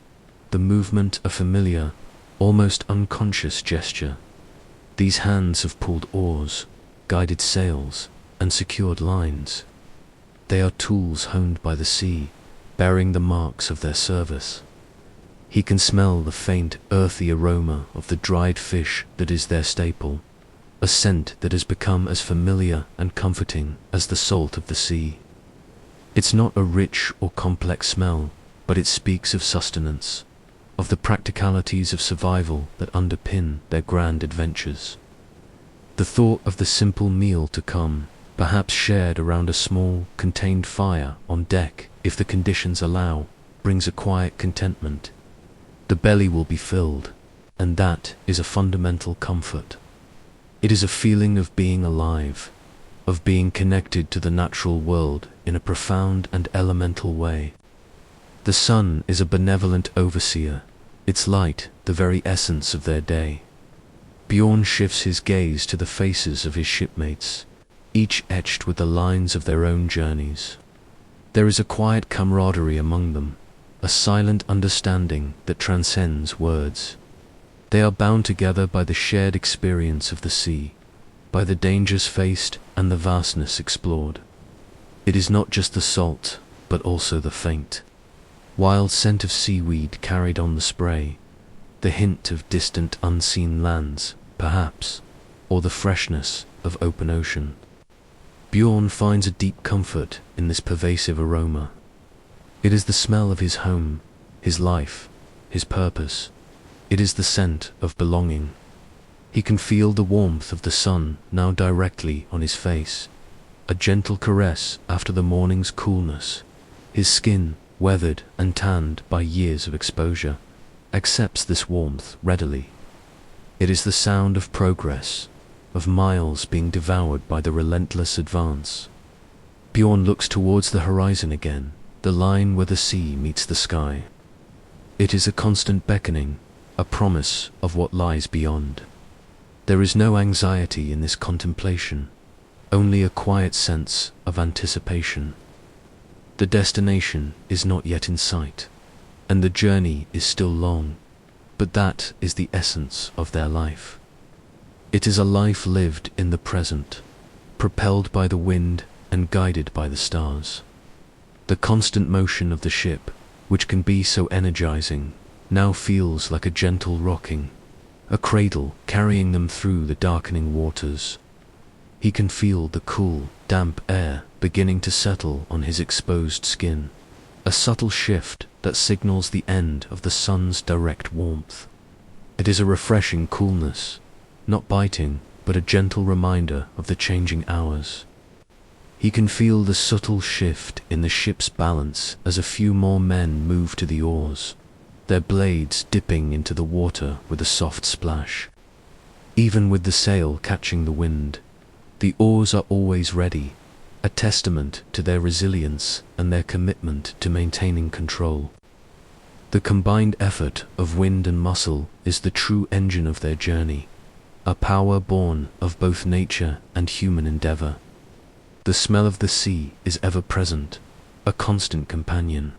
the movement a familiar, almost unconscious gesture. These hands have pulled oars, guided sails, and secured lines. They are tools honed by the sea, bearing the marks of their service. He can smell the faint, earthy aroma of the dried fish that is their staple, a scent that has become as familiar and comforting as the salt of the sea. It's not a rich or complex smell, but it speaks of sustenance, of the practicalities of survival that underpin their grand adventures. The thought of the simple meal to come, perhaps shared around a small, contained fire on deck if the conditions allow, brings a quiet contentment. The belly will be filled, and that is a fundamental comfort. It is a feeling of being alive, of being connected to the natural world in a profound and elemental way. The sun is a benevolent overseer, its light the very essence of their day. Bjorn shifts his gaze to the faces of his shipmates, each etched with the lines of their own journeys. There is a quiet camaraderie among them, a silent understanding that transcends words. They are bound together by the shared experience of the sea, by the dangers faced and the vastness explored. It is not just the salt, but also the faint, wild scent of seaweed carried on the spray, the hint of distant unseen lands, perhaps, or the freshness of open ocean. Bjorn finds a deep comfort in this pervasive aroma. It is the smell of his home, his life, his purpose. It is the scent of belonging. He can feel the warmth of the sun now directly on his face, a gentle caress after the morning's coolness. His skin, weathered and tanned by years of exposure, accepts this warmth readily. It is the sound of progress, of miles being devoured by the relentless advance. Bjorn looks towards the horizon again, the line where the sea meets the sky. It is a constant beckoning, a promise of what lies beyond. There is no anxiety in this contemplation, only a quiet sense of anticipation. The destination is not yet in sight, and the journey is still long, but that is the essence of their life. It is a life lived in the present, propelled by the wind and guided by the stars. The constant motion of the ship, which can be so energizing, now feels like a gentle rocking, a cradle carrying them through the darkening waters. He can feel the cool, damp air beginning to settle on his exposed skin, a subtle shift that signals the end of the sun's direct warmth. It is a refreshing coolness, not biting, but a gentle reminder of the changing hours. He can feel the subtle shift in the ship's balance as a few more men move to the oars, their blades dipping into the water with a soft splash. Even with the sail catching the wind, the oars are always ready, a testament to their resilience and their commitment to maintaining control. The combined effort of wind and muscle is the true engine of their journey, a power born of both nature and human endeavor. The smell of the sea is ever present, a constant companion.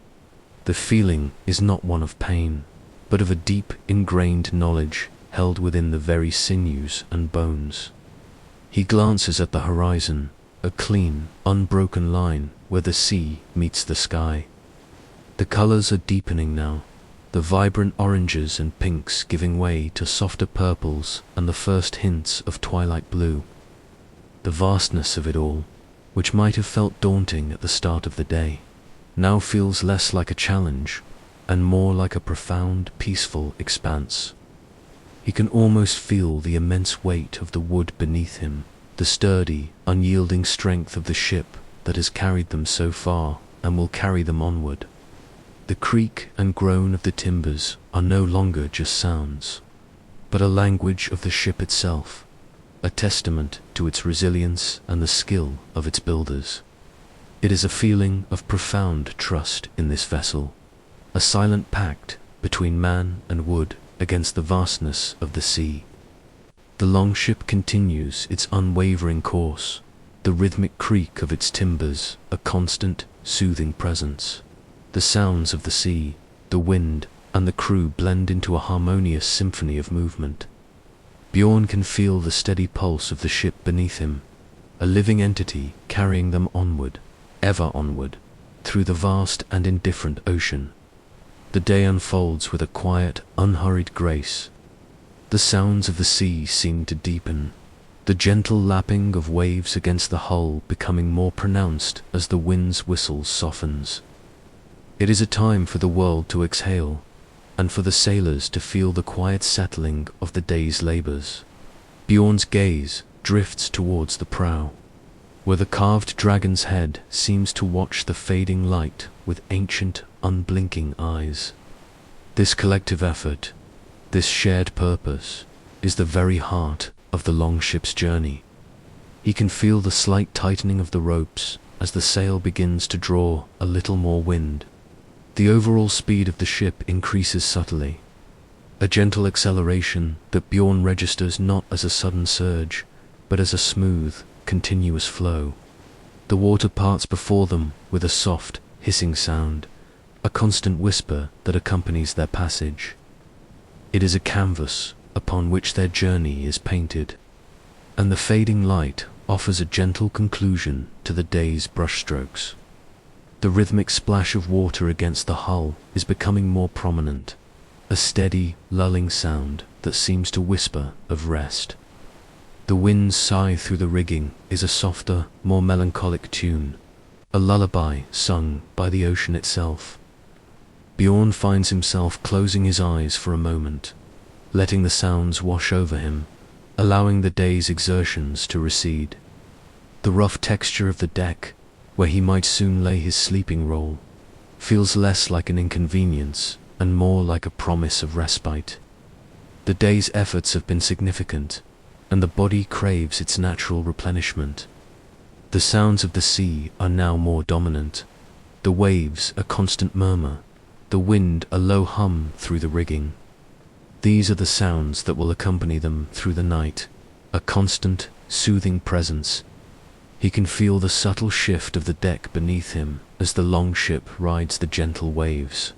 The feeling is not one of pain, but of a deep ingrained knowledge held within the very sinews and bones. He glances at the horizon, a clean, unbroken line where the sea meets the sky. The colors are deepening now, the vibrant oranges and pinks giving way to softer purples and the first hints of twilight blue. The vastness of it all, which might have felt daunting at the start of the day, now feels less like a challenge and more like a profound, peaceful expanse. He can almost feel the immense weight of the wood beneath him, the sturdy, unyielding strength of the ship that has carried them so far and will carry them onward. The creak and groan of the timbers are no longer just sounds, but a language of the ship itself, a testament to its resilience and the skill of its builders. It is a feeling of profound trust in this vessel, a silent pact between man and wood against the vastness of the sea. The longship continues its unwavering course, the rhythmic creak of its timbers a constant, soothing presence. The sounds of the sea, the wind, and the crew blend into a harmonious symphony of movement. Bjorn can feel the steady pulse of the ship beneath him, a living entity carrying them onward, ever onward, through the vast and indifferent ocean. The day unfolds with a quiet, unhurried grace. The sounds of the sea seem to deepen, the gentle lapping of waves against the hull becoming more pronounced as the wind's whistle softens. It is a time for the world to exhale, and for the sailors to feel the quiet settling of the day's labors. Bjorn's gaze drifts towards the prow, where the carved dragon's head seems to watch the fading light with ancient, unblinking eyes. This collective effort, this shared purpose, is the very heart of the longship's journey. He can feel the slight tightening of the ropes as the sail begins to draw a little more wind. The overall speed of the ship increases subtly, a gentle acceleration that Bjorn registers not as a sudden surge, but as a smooth, continuous flow. The water parts before them with a soft, hissing sound, a constant whisper that accompanies their passage. It is a canvas upon which their journey is painted, and the fading light offers a gentle conclusion to the day's brushstrokes. The rhythmic splash of water against the hull is becoming more prominent, a steady, lulling sound that seems to whisper of rest. The wind's sigh through the rigging is a softer, more melancholic tune, a lullaby sung by the ocean itself. Bjorn finds himself closing his eyes for a moment, letting the sounds wash over him, allowing the day's exertions to recede. The rough texture of the deck, where he might soon lay his sleeping roll, feels less like an inconvenience and more like a promise of respite. The day's efforts have been significant, and the body craves its natural replenishment. The sounds of the sea are now more dominant, the waves a constant murmur, the wind a low hum through the rigging. These are the sounds that will accompany them through the night, a constant, soothing presence. He can feel the subtle shift of the deck beneath him as the longship rides the gentle waves.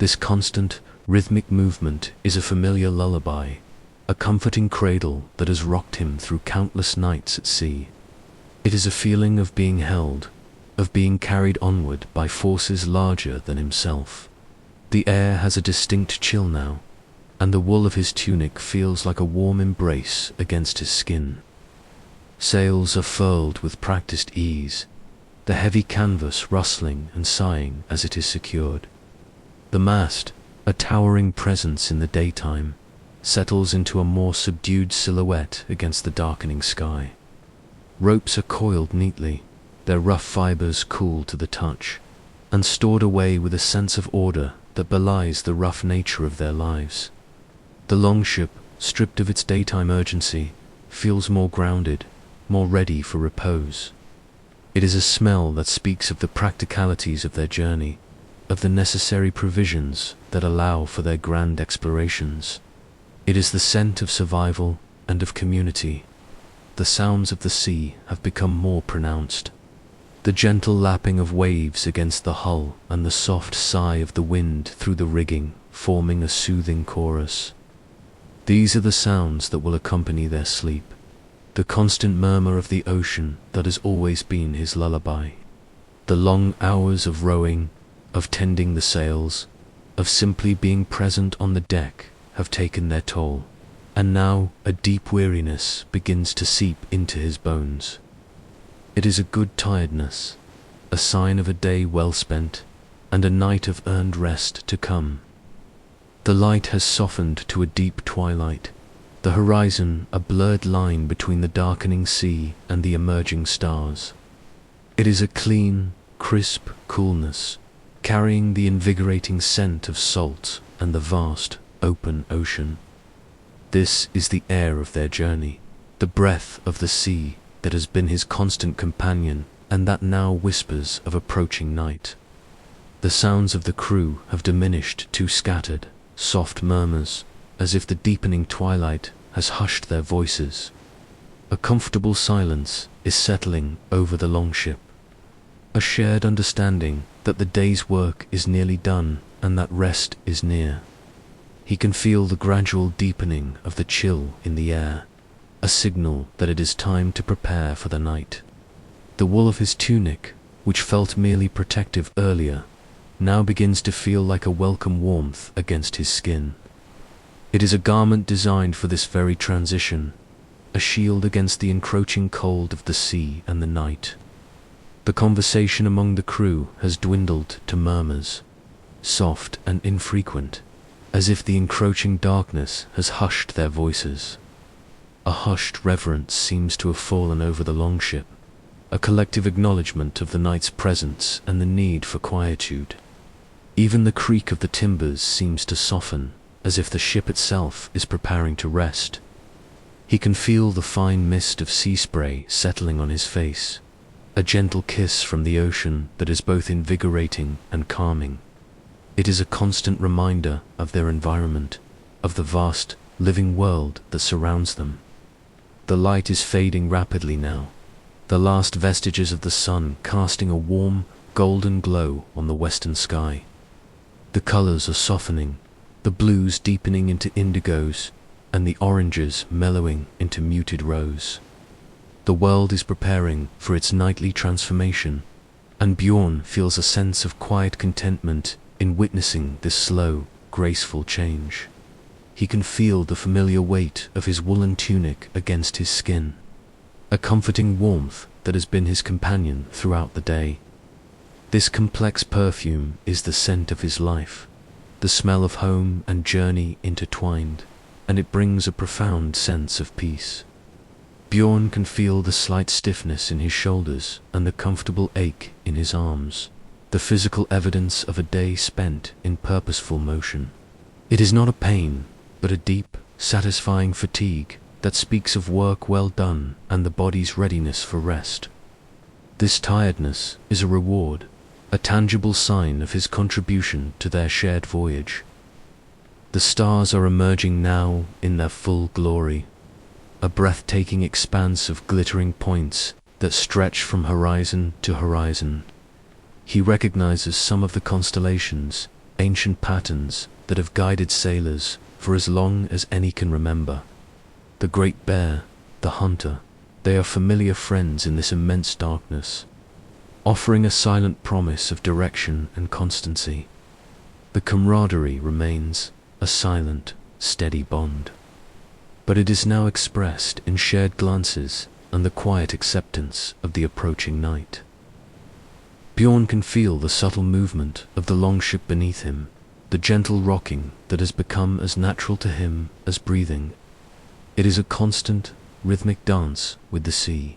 This constant, rhythmic movement is a familiar lullaby, a comforting cradle that has rocked him through countless nights at sea. It is a feeling of being held, of being carried onward by forces larger than himself. The air has a distinct chill now, and the wool of his tunic feels like a warm embrace against his skin. Sails are furled with practiced ease, the heavy canvas rustling and sighing as it is secured. The mast, a towering presence in the daytime, settles into a more subdued silhouette against the darkening sky. Ropes are coiled neatly, their rough fibers cool to the touch, and stored away with a sense of order that belies the rough nature of their lives. The longship, stripped of its daytime urgency, feels more grounded, more ready for repose. It is a smell that speaks of the practicalities of their journey, of the necessary provisions that allow for their grand explorations. It is the scent of survival and of community. The sounds of the sea have become more pronounced. The gentle lapping of waves against the hull and the soft sigh of the wind through the rigging, forming a soothing chorus. These are the sounds that will accompany their sleep, the constant murmur of the ocean that has always been his lullaby. The long hours of rowing, of tending the sails, of simply being present on the deck have taken their toll, and now a deep weariness begins to seep into his bones. It is a good tiredness, a sign of a day well spent, and a night of earned rest to come. The light has softened to a deep twilight, the horizon a blurred line between the darkening sea and the emerging stars. It is a clean, crisp coolness, carrying the invigorating scent of salt and the vast, open ocean. This is the air of their journey, the breath of the sea that has been his constant companion and that now whispers of approaching night. The sounds of the crew have diminished to scattered, soft murmurs, as if the deepening twilight has hushed their voices. A comfortable silence is settling over the longship, a shared understanding that the day's work is nearly done and that rest is near. He can feel the gradual deepening of the chill in the air, a signal that it is time to prepare for the night. The wool of his tunic, which felt merely protective earlier, now begins to feel like a welcome warmth against his skin. It is a garment designed for this very transition, a shield against the encroaching cold of the sea and the night. The conversation among the crew has dwindled to murmurs, soft and infrequent, as if the encroaching darkness has hushed their voices. A hushed reverence seems to have fallen over the longship, a collective acknowledgement of the night's presence and the need for quietude. Even the creak of the timbers seems to soften, as if the ship itself is preparing to rest. He can feel the fine mist of sea spray settling on his face, a gentle kiss from the ocean that is both invigorating and calming. It is a constant reminder of their environment, of the vast, living world that surrounds them. The light is fading rapidly now, the last vestiges of the sun casting a warm, golden glow on the western sky. The colors are softening, the blues deepening into indigos, and the oranges mellowing into muted rose. The world is preparing for its nightly transformation, and Bjorn feels a sense of quiet contentment in witnessing this slow, graceful change. He can feel the familiar weight of his woolen tunic against his skin, a comforting warmth that has been his companion throughout the day. This complex perfume is the scent of his life, the smell of home and journey intertwined, and it brings a profound sense of peace. Bjorn can feel the slight stiffness in his shoulders and the comfortable ache in his arms, the physical evidence of a day spent in purposeful motion. It is not a pain, but a deep, satisfying fatigue that speaks of work well done and the body's readiness for rest. This tiredness is a reward, a tangible sign of his contribution to their shared voyage. The stars are emerging now in their full glory, a breathtaking expanse of glittering points that stretch from horizon to horizon. He recognizes some of the constellations, ancient patterns that have guided sailors for as long as any can remember. The great bear, the hunter, they are familiar friends in this immense darkness, offering a silent promise of direction and constancy. The camaraderie remains a silent, steady bond, but it is now expressed in shared glances and the quiet acceptance of the approaching night. Bjorn can feel the subtle movement of the longship beneath him, the gentle rocking that has become as natural to him as breathing. It is a constant, rhythmic dance with the sea,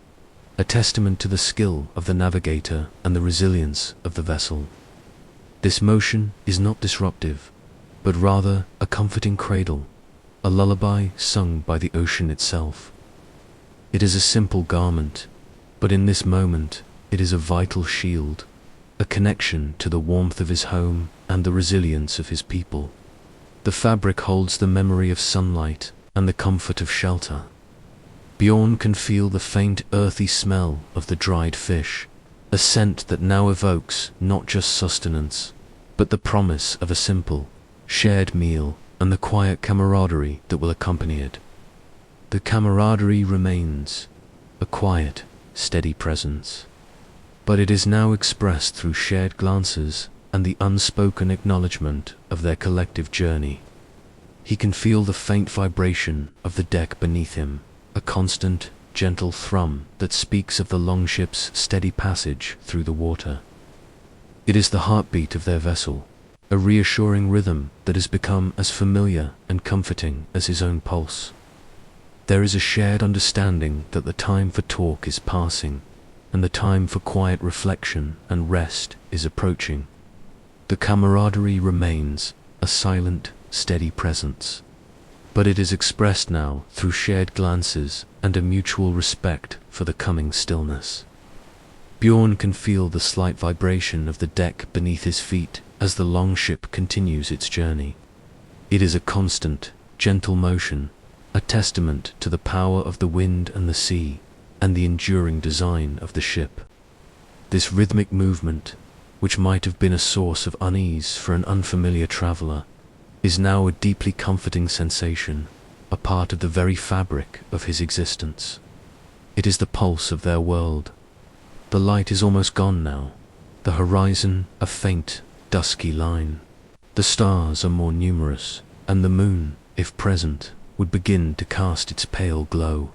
a testament to the skill of the navigator and the resilience of the vessel. This motion is not disruptive, but rather a comforting cradle, a lullaby sung by the ocean itself. It is a simple garment, but in this moment it is a vital shield, a connection to the warmth of his home and the resilience of his people. The fabric holds the memory of sunlight and the comfort of shelter. Bjorn can feel the faint earthy smell of the dried fish, a scent that now evokes not just sustenance, but the promise of a simple, shared meal and the quiet camaraderie that will accompany it. The camaraderie remains a quiet, steady presence, but it is now expressed through shared glances and the unspoken acknowledgement of their collective journey. He can feel the faint vibration of the deck beneath him, a constant, gentle thrum that speaks of the longship's steady passage through the water. It is the heartbeat of their vessel, a reassuring rhythm that has become as familiar and comforting as his own pulse. There is a shared understanding that the time for talk is passing, and the time for quiet reflection and rest is approaching. The camaraderie remains a silent, steady presence, but it is expressed now through shared glances and a mutual respect for the coming stillness. Bjorn can feel the slight vibration of the deck beneath his feet as the longship continues its journey. It is a constant, gentle motion, a testament to the power of the wind and the sea, and the enduring design of the ship. This rhythmic movement, which might have been a source of unease for an unfamiliar traveler, is now a deeply comforting sensation, a part of the very fabric of his existence. It is the pulse of their world. The light is almost gone now, the horizon a faint, dusky line. The stars are more numerous, and the moon, if present, would begin to cast its pale glow.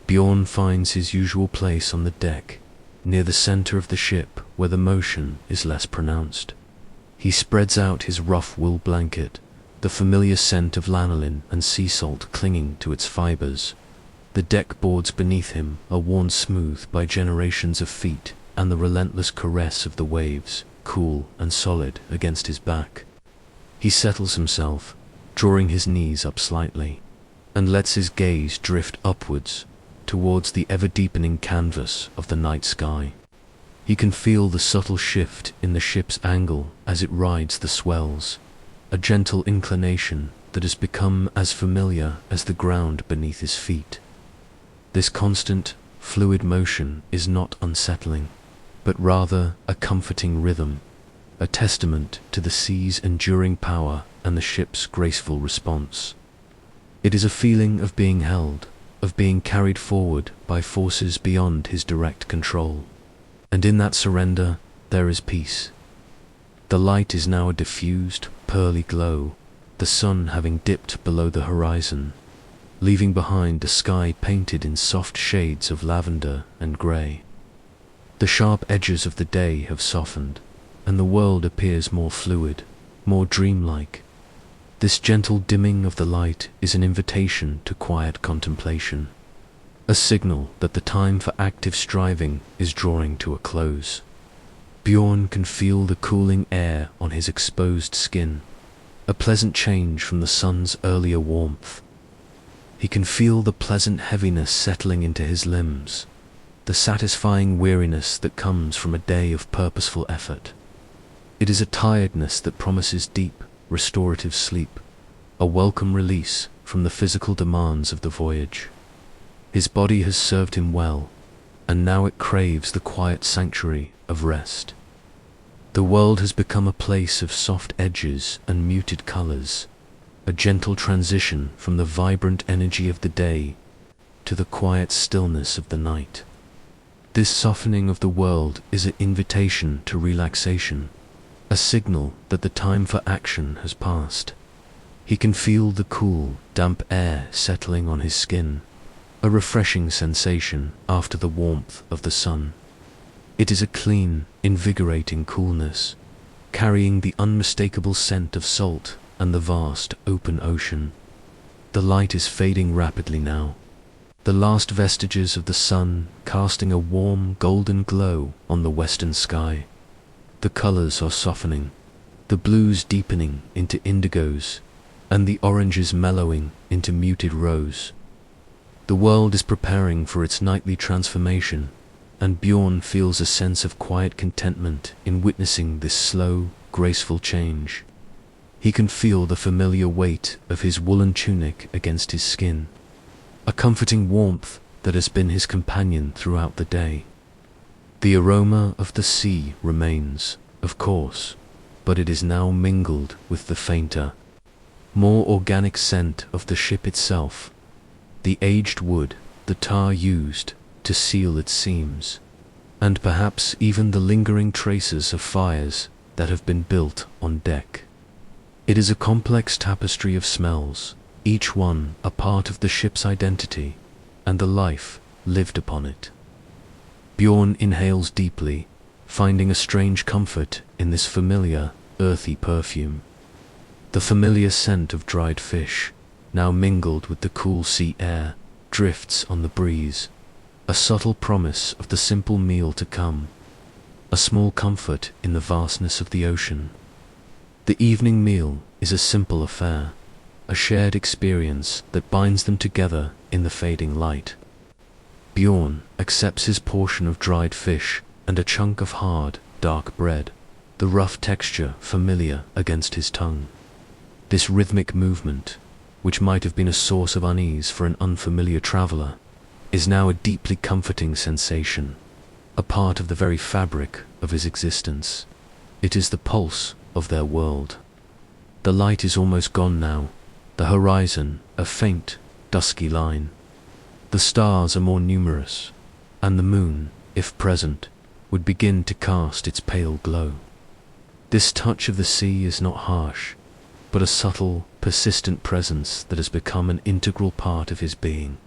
Bjorn finds his usual place on the deck, near the center of the ship where the motion is less pronounced. He spreads out his rough wool blanket, the familiar scent of lanolin and sea salt clinging to its fibers. The deck boards beneath him are worn smooth by generations of feet and the relentless caress of the waves, cool and solid against his back. He settles himself, drawing his knees up slightly, and lets his gaze drift upwards towards the ever-deepening canvas of the night sky. He can feel the subtle shift in the ship's angle as it rides the swells, a gentle inclination that has become as familiar as the ground beneath his feet. This constant, fluid motion is not unsettling, but rather a comforting rhythm, a testament to the sea's enduring power and the ship's graceful response. It is a feeling of being held, of being carried forward by forces beyond his direct control. And in that surrender, there is peace. The light is now a diffused, pearly glow, the sun having dipped below the horizon, leaving behind a sky painted in soft shades of lavender and grey. The sharp edges of the day have softened, and the world appears more fluid, more dreamlike. This gentle dimming of the light is an invitation to quiet contemplation, a signal that the time for active striving is drawing to a close. Bjorn can feel the cooling air on his exposed skin, a pleasant change from the sun's earlier warmth. He can feel the pleasant heaviness settling into his limbs, the satisfying weariness that comes from a day of purposeful effort. It is a tiredness that promises deep, restorative sleep, a welcome release from the physical demands of the voyage. His body has served him well, and now it craves the quiet sanctuary of rest. The world has become a place of soft edges and muted colors, a gentle transition from the vibrant energy of the day to the quiet stillness of the night. This softening of the world is an invitation to relaxation, a signal that the time for action has passed. He can feel the cool, damp air settling on his skin, a refreshing sensation after the warmth of the sun. It is a clean, invigorating coolness, carrying the unmistakable scent of salt and the vast, open ocean. The light is fading rapidly now, the last vestiges of the sun casting a warm, golden glow on the western sky. The colors are softening, the blues deepening into indigos, and the oranges mellowing into muted rose. The world is preparing for its nightly transformation, and Bjorn feels a sense of quiet contentment in witnessing this slow, graceful change. He can feel the familiar weight of his woolen tunic against his skin, a comforting warmth that has been his companion throughout the day. The aroma of the sea remains, of course, but it is now mingled with the fainter, more organic scent of the ship itself, the aged wood, the tar used to seal its seams, and perhaps even the lingering traces of fires that have been built on deck. It is a complex tapestry of smells, each one a part of the ship's identity and the life lived upon it. Bjorn inhales deeply, finding a strange comfort in this familiar, earthy perfume. The familiar scent of dried fish, now mingled with the cool sea air, drifts on the breeze, a subtle promise of the simple meal to come, a small comfort in the vastness of the ocean. The evening meal is a simple affair, a shared experience that binds them together in the fading light. Bjorn accepts his portion of dried fish and a chunk of hard, dark bread, the rough texture familiar against his tongue. This rhythmic movement, which might have been a source of unease for an unfamiliar traveler, is now a deeply comforting sensation, a part of the very fabric of his existence. It is the pulse of their world. The light is almost gone now, the horizon a faint, dusky line. The stars are more numerous, and the moon, if present, would begin to cast its pale glow. This touch of the sea is not harsh, but a subtle, persistent presence that has become an integral part of his being.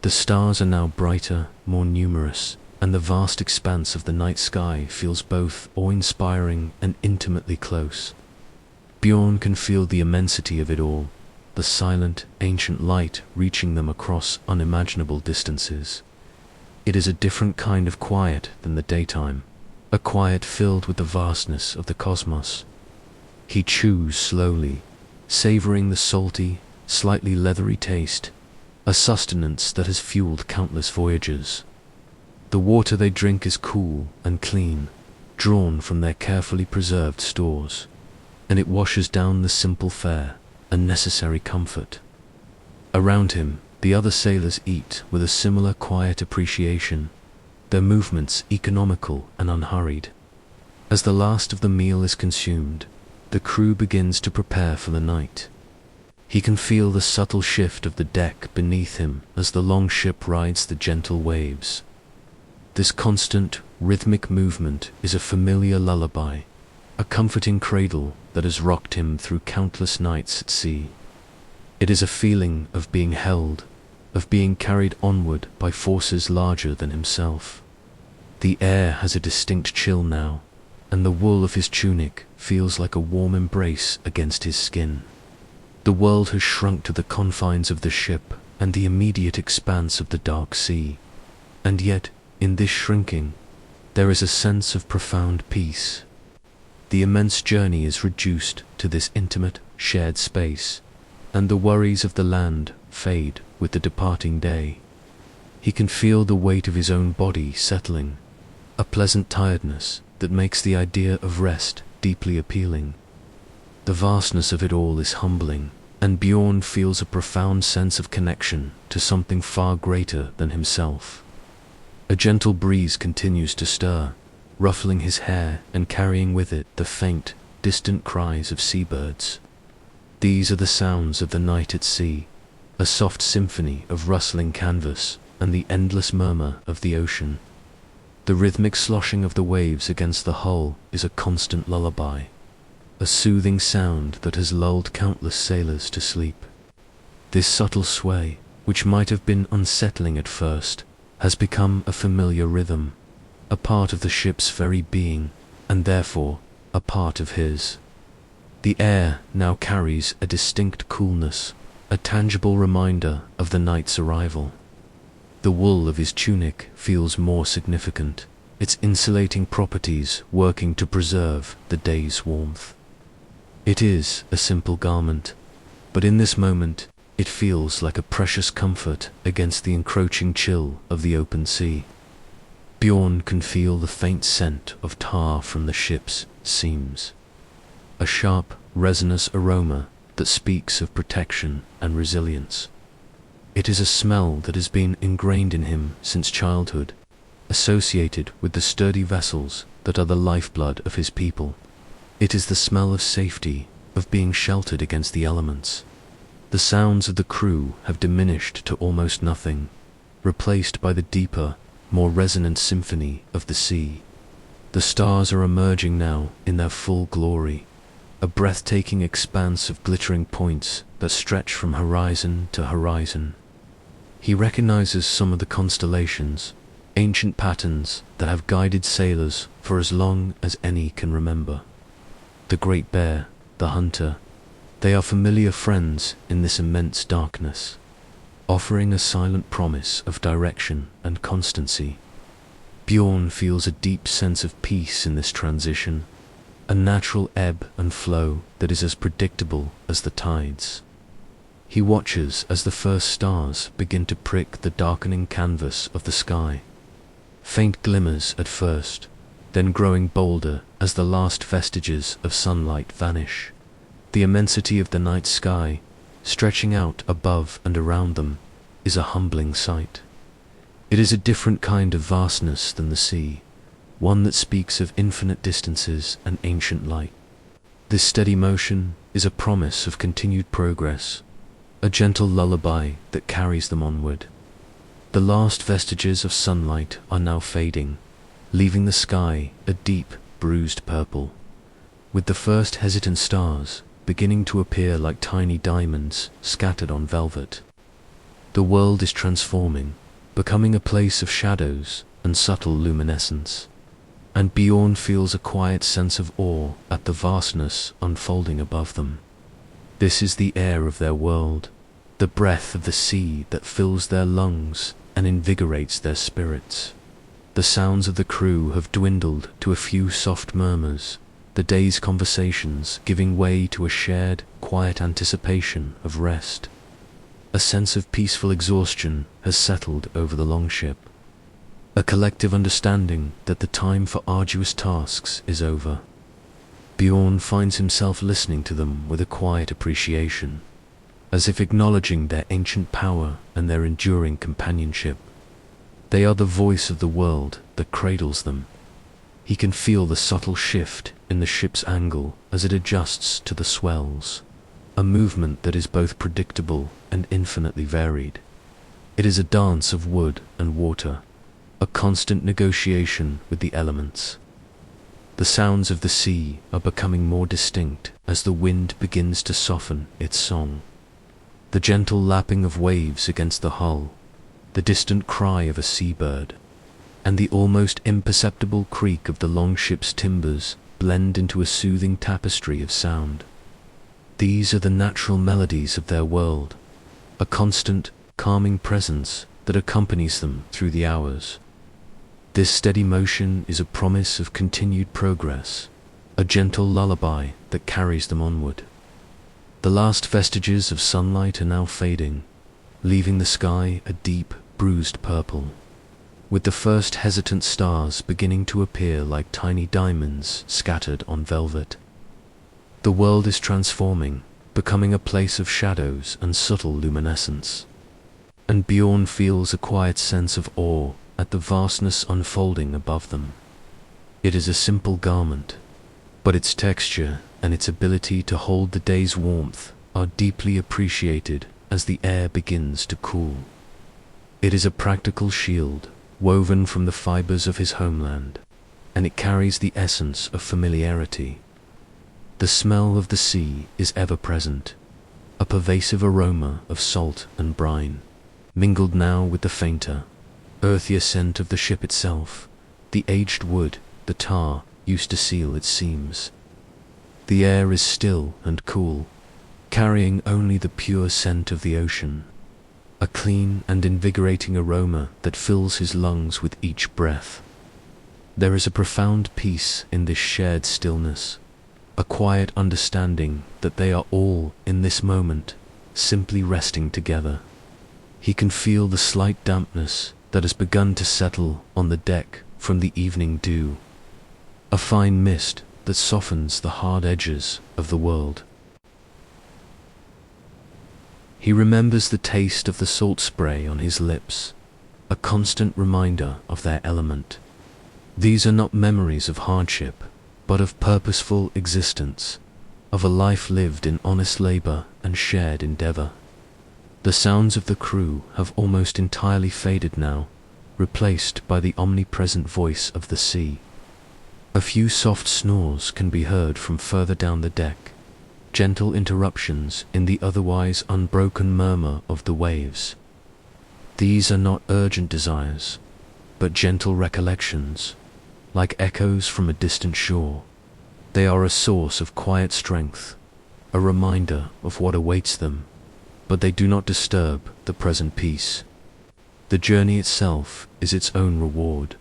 The stars are now brighter, more numerous, and the vast expanse of the night sky feels both awe-inspiring and intimately close. Bjorn can feel the immensity of it all, the silent, ancient light reaching them across unimaginable distances. It is a different kind of quiet than the daytime, a quiet filled with the vastness of the cosmos. He chews slowly, savoring the salty, slightly leathery taste, a sustenance that has fueled countless voyages. The water they drink is cool and clean, drawn from their carefully preserved stores, and it washes down the simple fare, a necessary comfort. Around him, the other sailors eat with a similar quiet appreciation, their movements economical and unhurried. As the last of the meal is consumed, the crew begins to prepare for the night. He can feel the subtle shift of the deck beneath him as the longship rides the gentle waves. This constant, rhythmic movement is a familiar lullaby, a comforting cradle that has rocked him through countless nights at sea. It is a feeling of being held, of being carried onward by forces larger than himself. The air has a distinct chill now, and the wool of his tunic feels like a warm embrace against his skin. The world has shrunk to the confines of the ship and the immediate expanse of the dark sea, and yet, in this shrinking, there is a sense of profound peace. The immense journey is reduced to this intimate, shared space, and the worries of the land fade with the departing day. He can feel the weight of his own body settling, a pleasant tiredness that makes the idea of rest deeply appealing. The vastness of it all is humbling, and Bjorn feels a profound sense of connection to something far greater than himself. A gentle breeze continues to stir, ruffling his hair and carrying with it the faint, distant cries of seabirds. These are the sounds of the night at sea, a soft symphony of rustling canvas and the endless murmur of the ocean. The rhythmic sloshing of the waves against the hull is a constant lullaby, a soothing sound that has lulled countless sailors to sleep. This subtle sway, which might have been unsettling at first, has become a familiar rhythm, a part of the ship's very being, and therefore a part of his. The air now carries a distinct coolness, a tangible reminder of the night's arrival. The wool of his tunic feels more significant, its insulating properties working to preserve the day's warmth. It is a simple garment, but in this moment it feels like a precious comfort against the encroaching chill of the open sea. Bjorn can feel the faint scent of tar from the ship's seams, a sharp, resinous aroma that speaks of protection and resilience. It is a smell that has been ingrained in him since childhood, associated with the sturdy vessels that are the lifeblood of his people. It is the smell of safety, of being sheltered against the elements. The sounds of the crew have diminished to almost nothing, replaced by the deeper, more resonant symphony of the sea. The stars are emerging now in their full glory, a breathtaking expanse of glittering points that stretch from horizon to horizon. He recognizes some of the constellations, ancient patterns that have guided sailors for as long as any can remember. The Great Bear, the Hunter, they are familiar friends in this immense darkness, offering a silent promise of direction and constancy. Bjorn feels a deep sense of peace in this transition, a natural ebb and flow that is as predictable as the tides. He watches as the first stars begin to prick the darkening canvas of the sky. Faint glimmers at first, then growing bolder as the last vestiges of sunlight vanish. The immensity of the night sky, stretching out above and around them, is a humbling sight. It is a different kind of vastness than the sea, one that speaks of infinite distances and ancient light. This steady motion is a promise of continued progress, a gentle lullaby that carries them onward. The last vestiges of sunlight are now fading, leaving the sky a deep, bruised purple, with the first hesitant stars beginning to appear like tiny diamonds scattered on velvet. The world is transforming, becoming a place of shadows and subtle luminescence, and Bjorn feels a quiet sense of awe at the vastness unfolding above them. This is the air of their world, the breath of the sea that fills their lungs and invigorates their spirits. The sounds of the crew have dwindled to a few soft murmurs, the day's conversations giving way to a shared, quiet anticipation of rest. A sense of peaceful exhaustion has settled over the longship, a collective understanding that the time for arduous tasks is over. Bjorn finds himself listening to them with a quiet appreciation, as if acknowledging their ancient power and their enduring companionship. They are the voice of the world that cradles them. He can feel the subtle shift in the ship's angle as it adjusts to the swells, a movement that is both predictable and infinitely varied. It is a dance of wood and water, a constant negotiation with the elements. The sounds of the sea are becoming more distinct as the wind begins to soften its song. The gentle lapping of waves against the hull, the distant cry of a seabird, and the almost imperceptible creak of the longship's timbers blend into a soothing tapestry of sound. These are the natural melodies of their world, a constant, calming presence that accompanies them through the hours. This steady motion is a promise of continued progress, a gentle lullaby that carries them onward. The last vestiges of sunlight are now fading, leaving the sky a deep, bruised purple, with the first hesitant stars beginning to appear like tiny diamonds scattered on velvet. The world is transforming, becoming a place of shadows and subtle luminescence, and Bjorn feels a quiet sense of awe at the vastness unfolding above them. It is a simple garment, but its texture and its ability to hold the day's warmth are deeply appreciated as the air begins to cool. It is a practical shield woven from the fibers of his homeland, and it carries the essence of familiarity. The smell of the sea is ever present, a pervasive aroma of salt and brine, mingled now with the fainter, earthier scent of the ship itself, the aged wood, the tar used to seal its seams. The air is still and cool, carrying only the pure scent of the ocean, a clean and invigorating aroma that fills his lungs with each breath. There is a profound peace in this shared stillness, a quiet understanding that they are all, in this moment, simply resting together. He can feel the slight dampness that has begun to settle on the deck from the evening dew, a fine mist that softens the hard edges of the world. He remembers the taste of the salt spray on his lips, a constant reminder of their element. These are not memories of hardship, but of purposeful existence, of a life lived in honest labor and shared endeavor. The sounds of the crew have almost entirely faded now, replaced by the omnipresent voice of the sea. A few soft snores can be heard from further down the deck, gentle interruptions in the otherwise unbroken murmur of the waves. These are not urgent desires, but gentle recollections, like echoes from a distant shore. They are a source of quiet strength, a reminder of what awaits them, but they do not disturb the present peace. The journey itself is its own reward,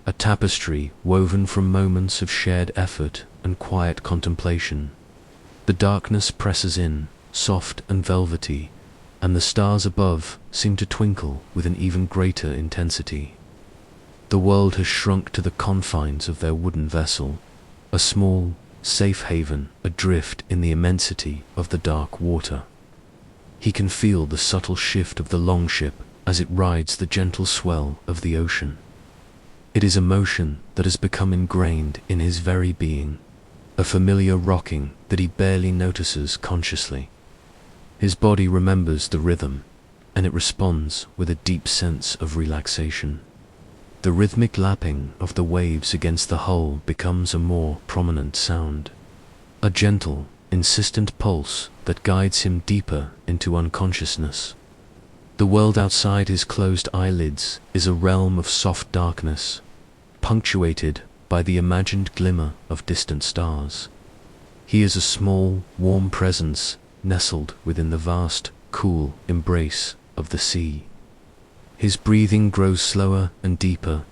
a tapestry woven from moments of shared effort and quiet contemplation. The darkness presses in, soft and velvety, and the stars above seem to twinkle with an even greater intensity. The world has shrunk to the confines of their wooden vessel, a small, safe haven adrift in the immensity of the dark water. He can feel the subtle shift of the longship as it rides the gentle swell of the ocean. It is a motion that has become ingrained in his very being, a familiar rocking that he barely notices consciously. His body remembers the rhythm, and it responds with a deep sense of relaxation. The rhythmic lapping of the waves against the hull becomes a more prominent sound, a gentle, insistent pulse that guides him deeper into unconsciousness. The world outside his closed eyelids is a realm of soft darkness, punctuated by the imagined glimmer of distant stars. He is a small, warm presence nestled within the vast, cool embrace of the sea. His breathing grows slower and deeper,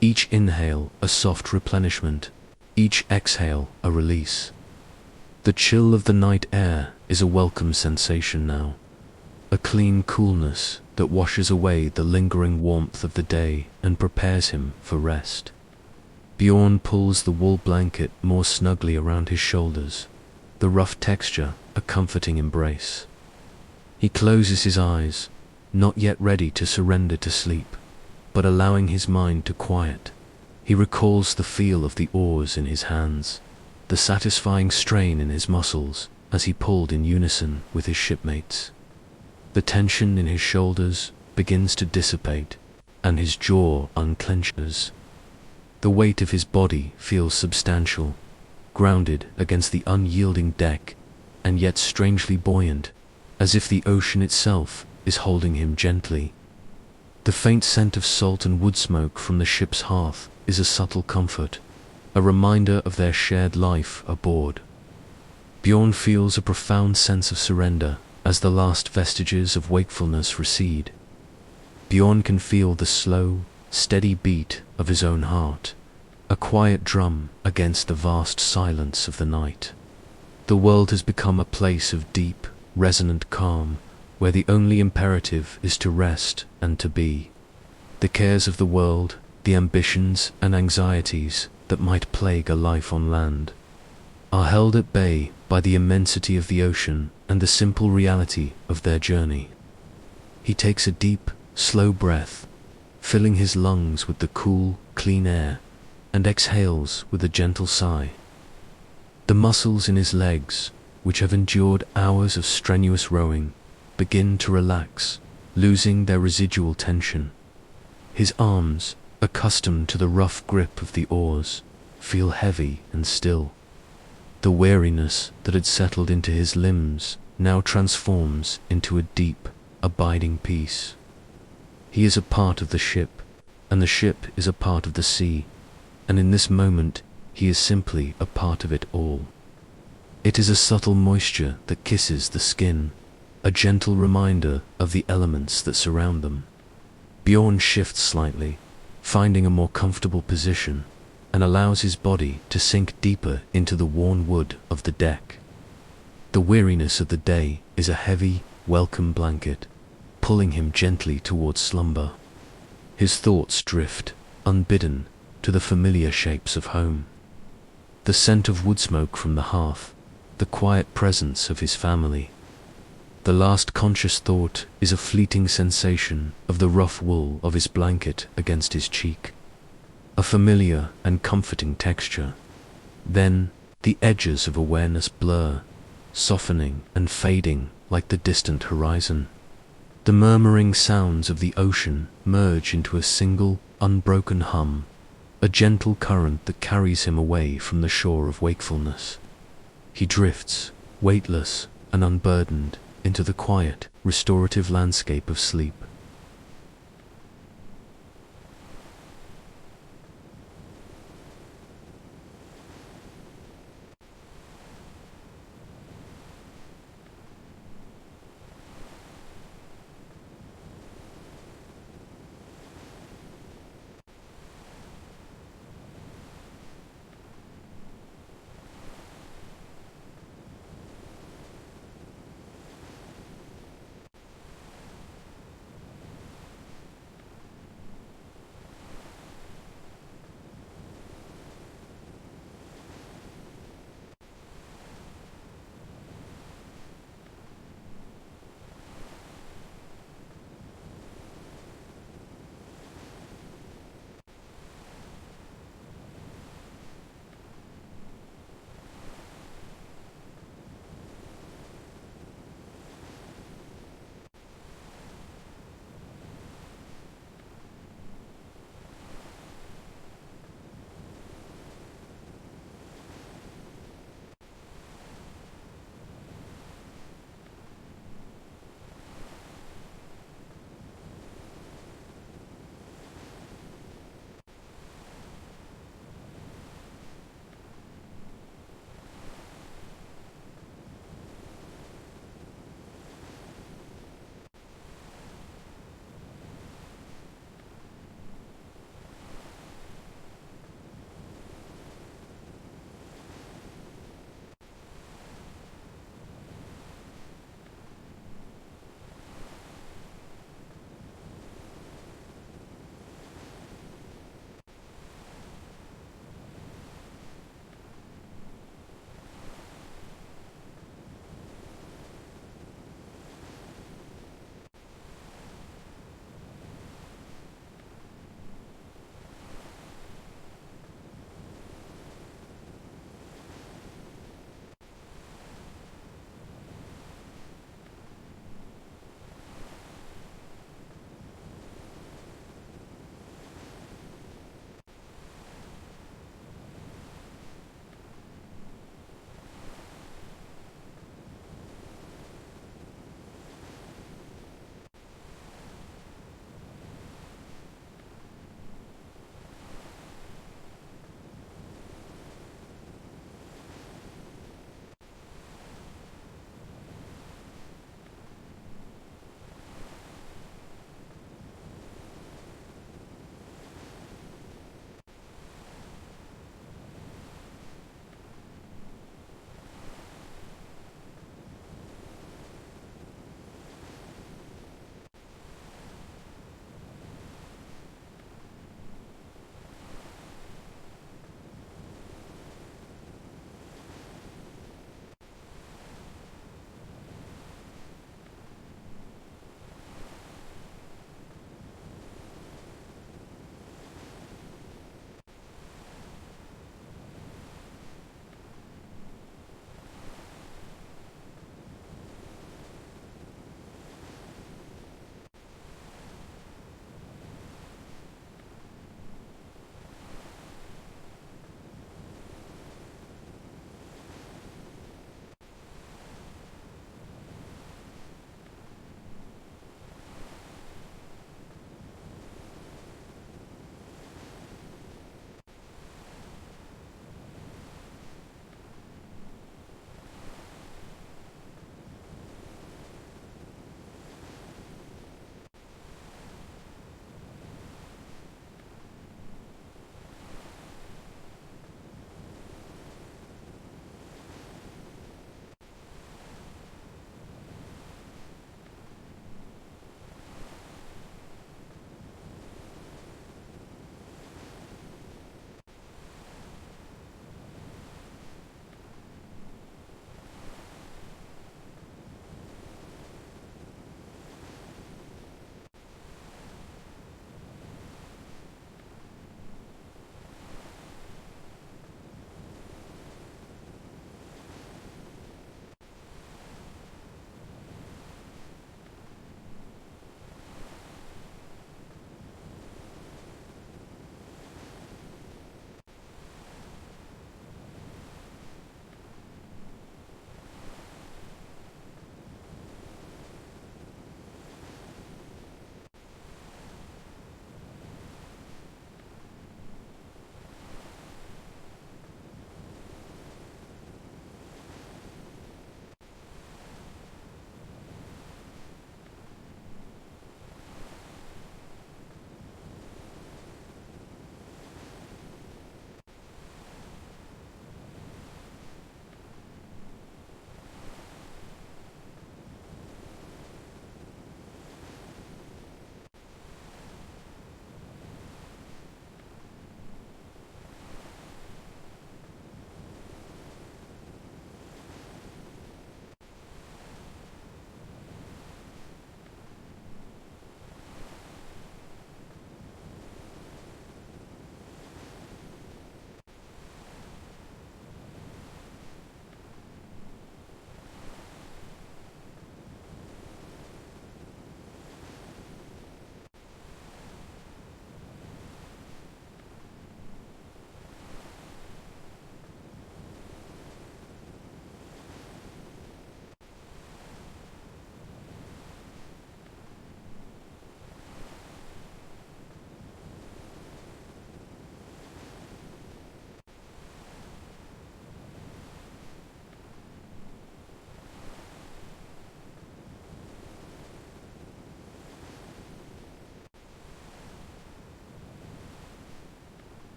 each inhale a soft replenishment, each exhale a release. The chill of the night air is a welcome sensation now, a clean coolness that washes away the lingering warmth of the day and prepares him for rest. Bjorn pulls the wool blanket more snugly around his shoulders, the rough texture a comforting embrace. He closes his eyes, not yet ready to surrender to sleep, but allowing his mind to quiet. He recalls the feel of the oars in his hands, the satisfying strain in his muscles as he pulled in unison with his shipmates. The tension in his shoulders begins to dissipate, and his jaw unclenches. The weight of his body feels substantial, grounded against the unyielding deck, and yet strangely buoyant, as if the ocean itself is holding him gently. The faint scent of salt and wood smoke from the ship's hearth is a subtle comfort, a reminder of their shared life aboard. Bjorn feels a profound sense of surrender as the last vestiges of wakefulness recede. Bjorn can feel the slow, steady beat of his own heart, a quiet drum against the vast silence of the night. The world has become a place of deep, resonant calm, where the only imperative is to rest and to be. The cares of the world, the ambitions and anxieties that might plague a life on land, are held at bay by the immensity of the ocean and the simple reality of their journey. He takes a deep, slow breath, filling his lungs with the cool, clean air, and exhales with a gentle sigh. The muscles in his legs, which have endured hours of strenuous rowing, begin to relax, losing their residual tension. His arms, accustomed to the rough grip of the oars, feel heavy and still. The weariness that had settled into his limbs now transforms into a deep, abiding peace. He is a part of the ship, and the ship is a part of the sea, and in this moment he is simply a part of it all. It is a subtle moisture that kisses the skin, a gentle reminder of the elements that surround them. Bjorn shifts slightly, finding a more comfortable position, and allows his body to sink deeper into the worn wood of the deck. The weariness of the day is a heavy, welcome blanket, pulling him gently towards slumber. His thoughts drift, unbidden, to the familiar shapes of home. The scent of wood smoke from the hearth, the quiet presence of his family. The last conscious thought is a fleeting sensation of the rough wool of his blanket against his cheek, a familiar and comforting texture. Then the edges of awareness blur, softening and fading like the distant horizon. The murmuring sounds of the ocean merge into a single, unbroken hum, a gentle current that carries him away from the shore of wakefulness. He drifts, weightless and unburdened, into the quiet, restorative landscape of sleep.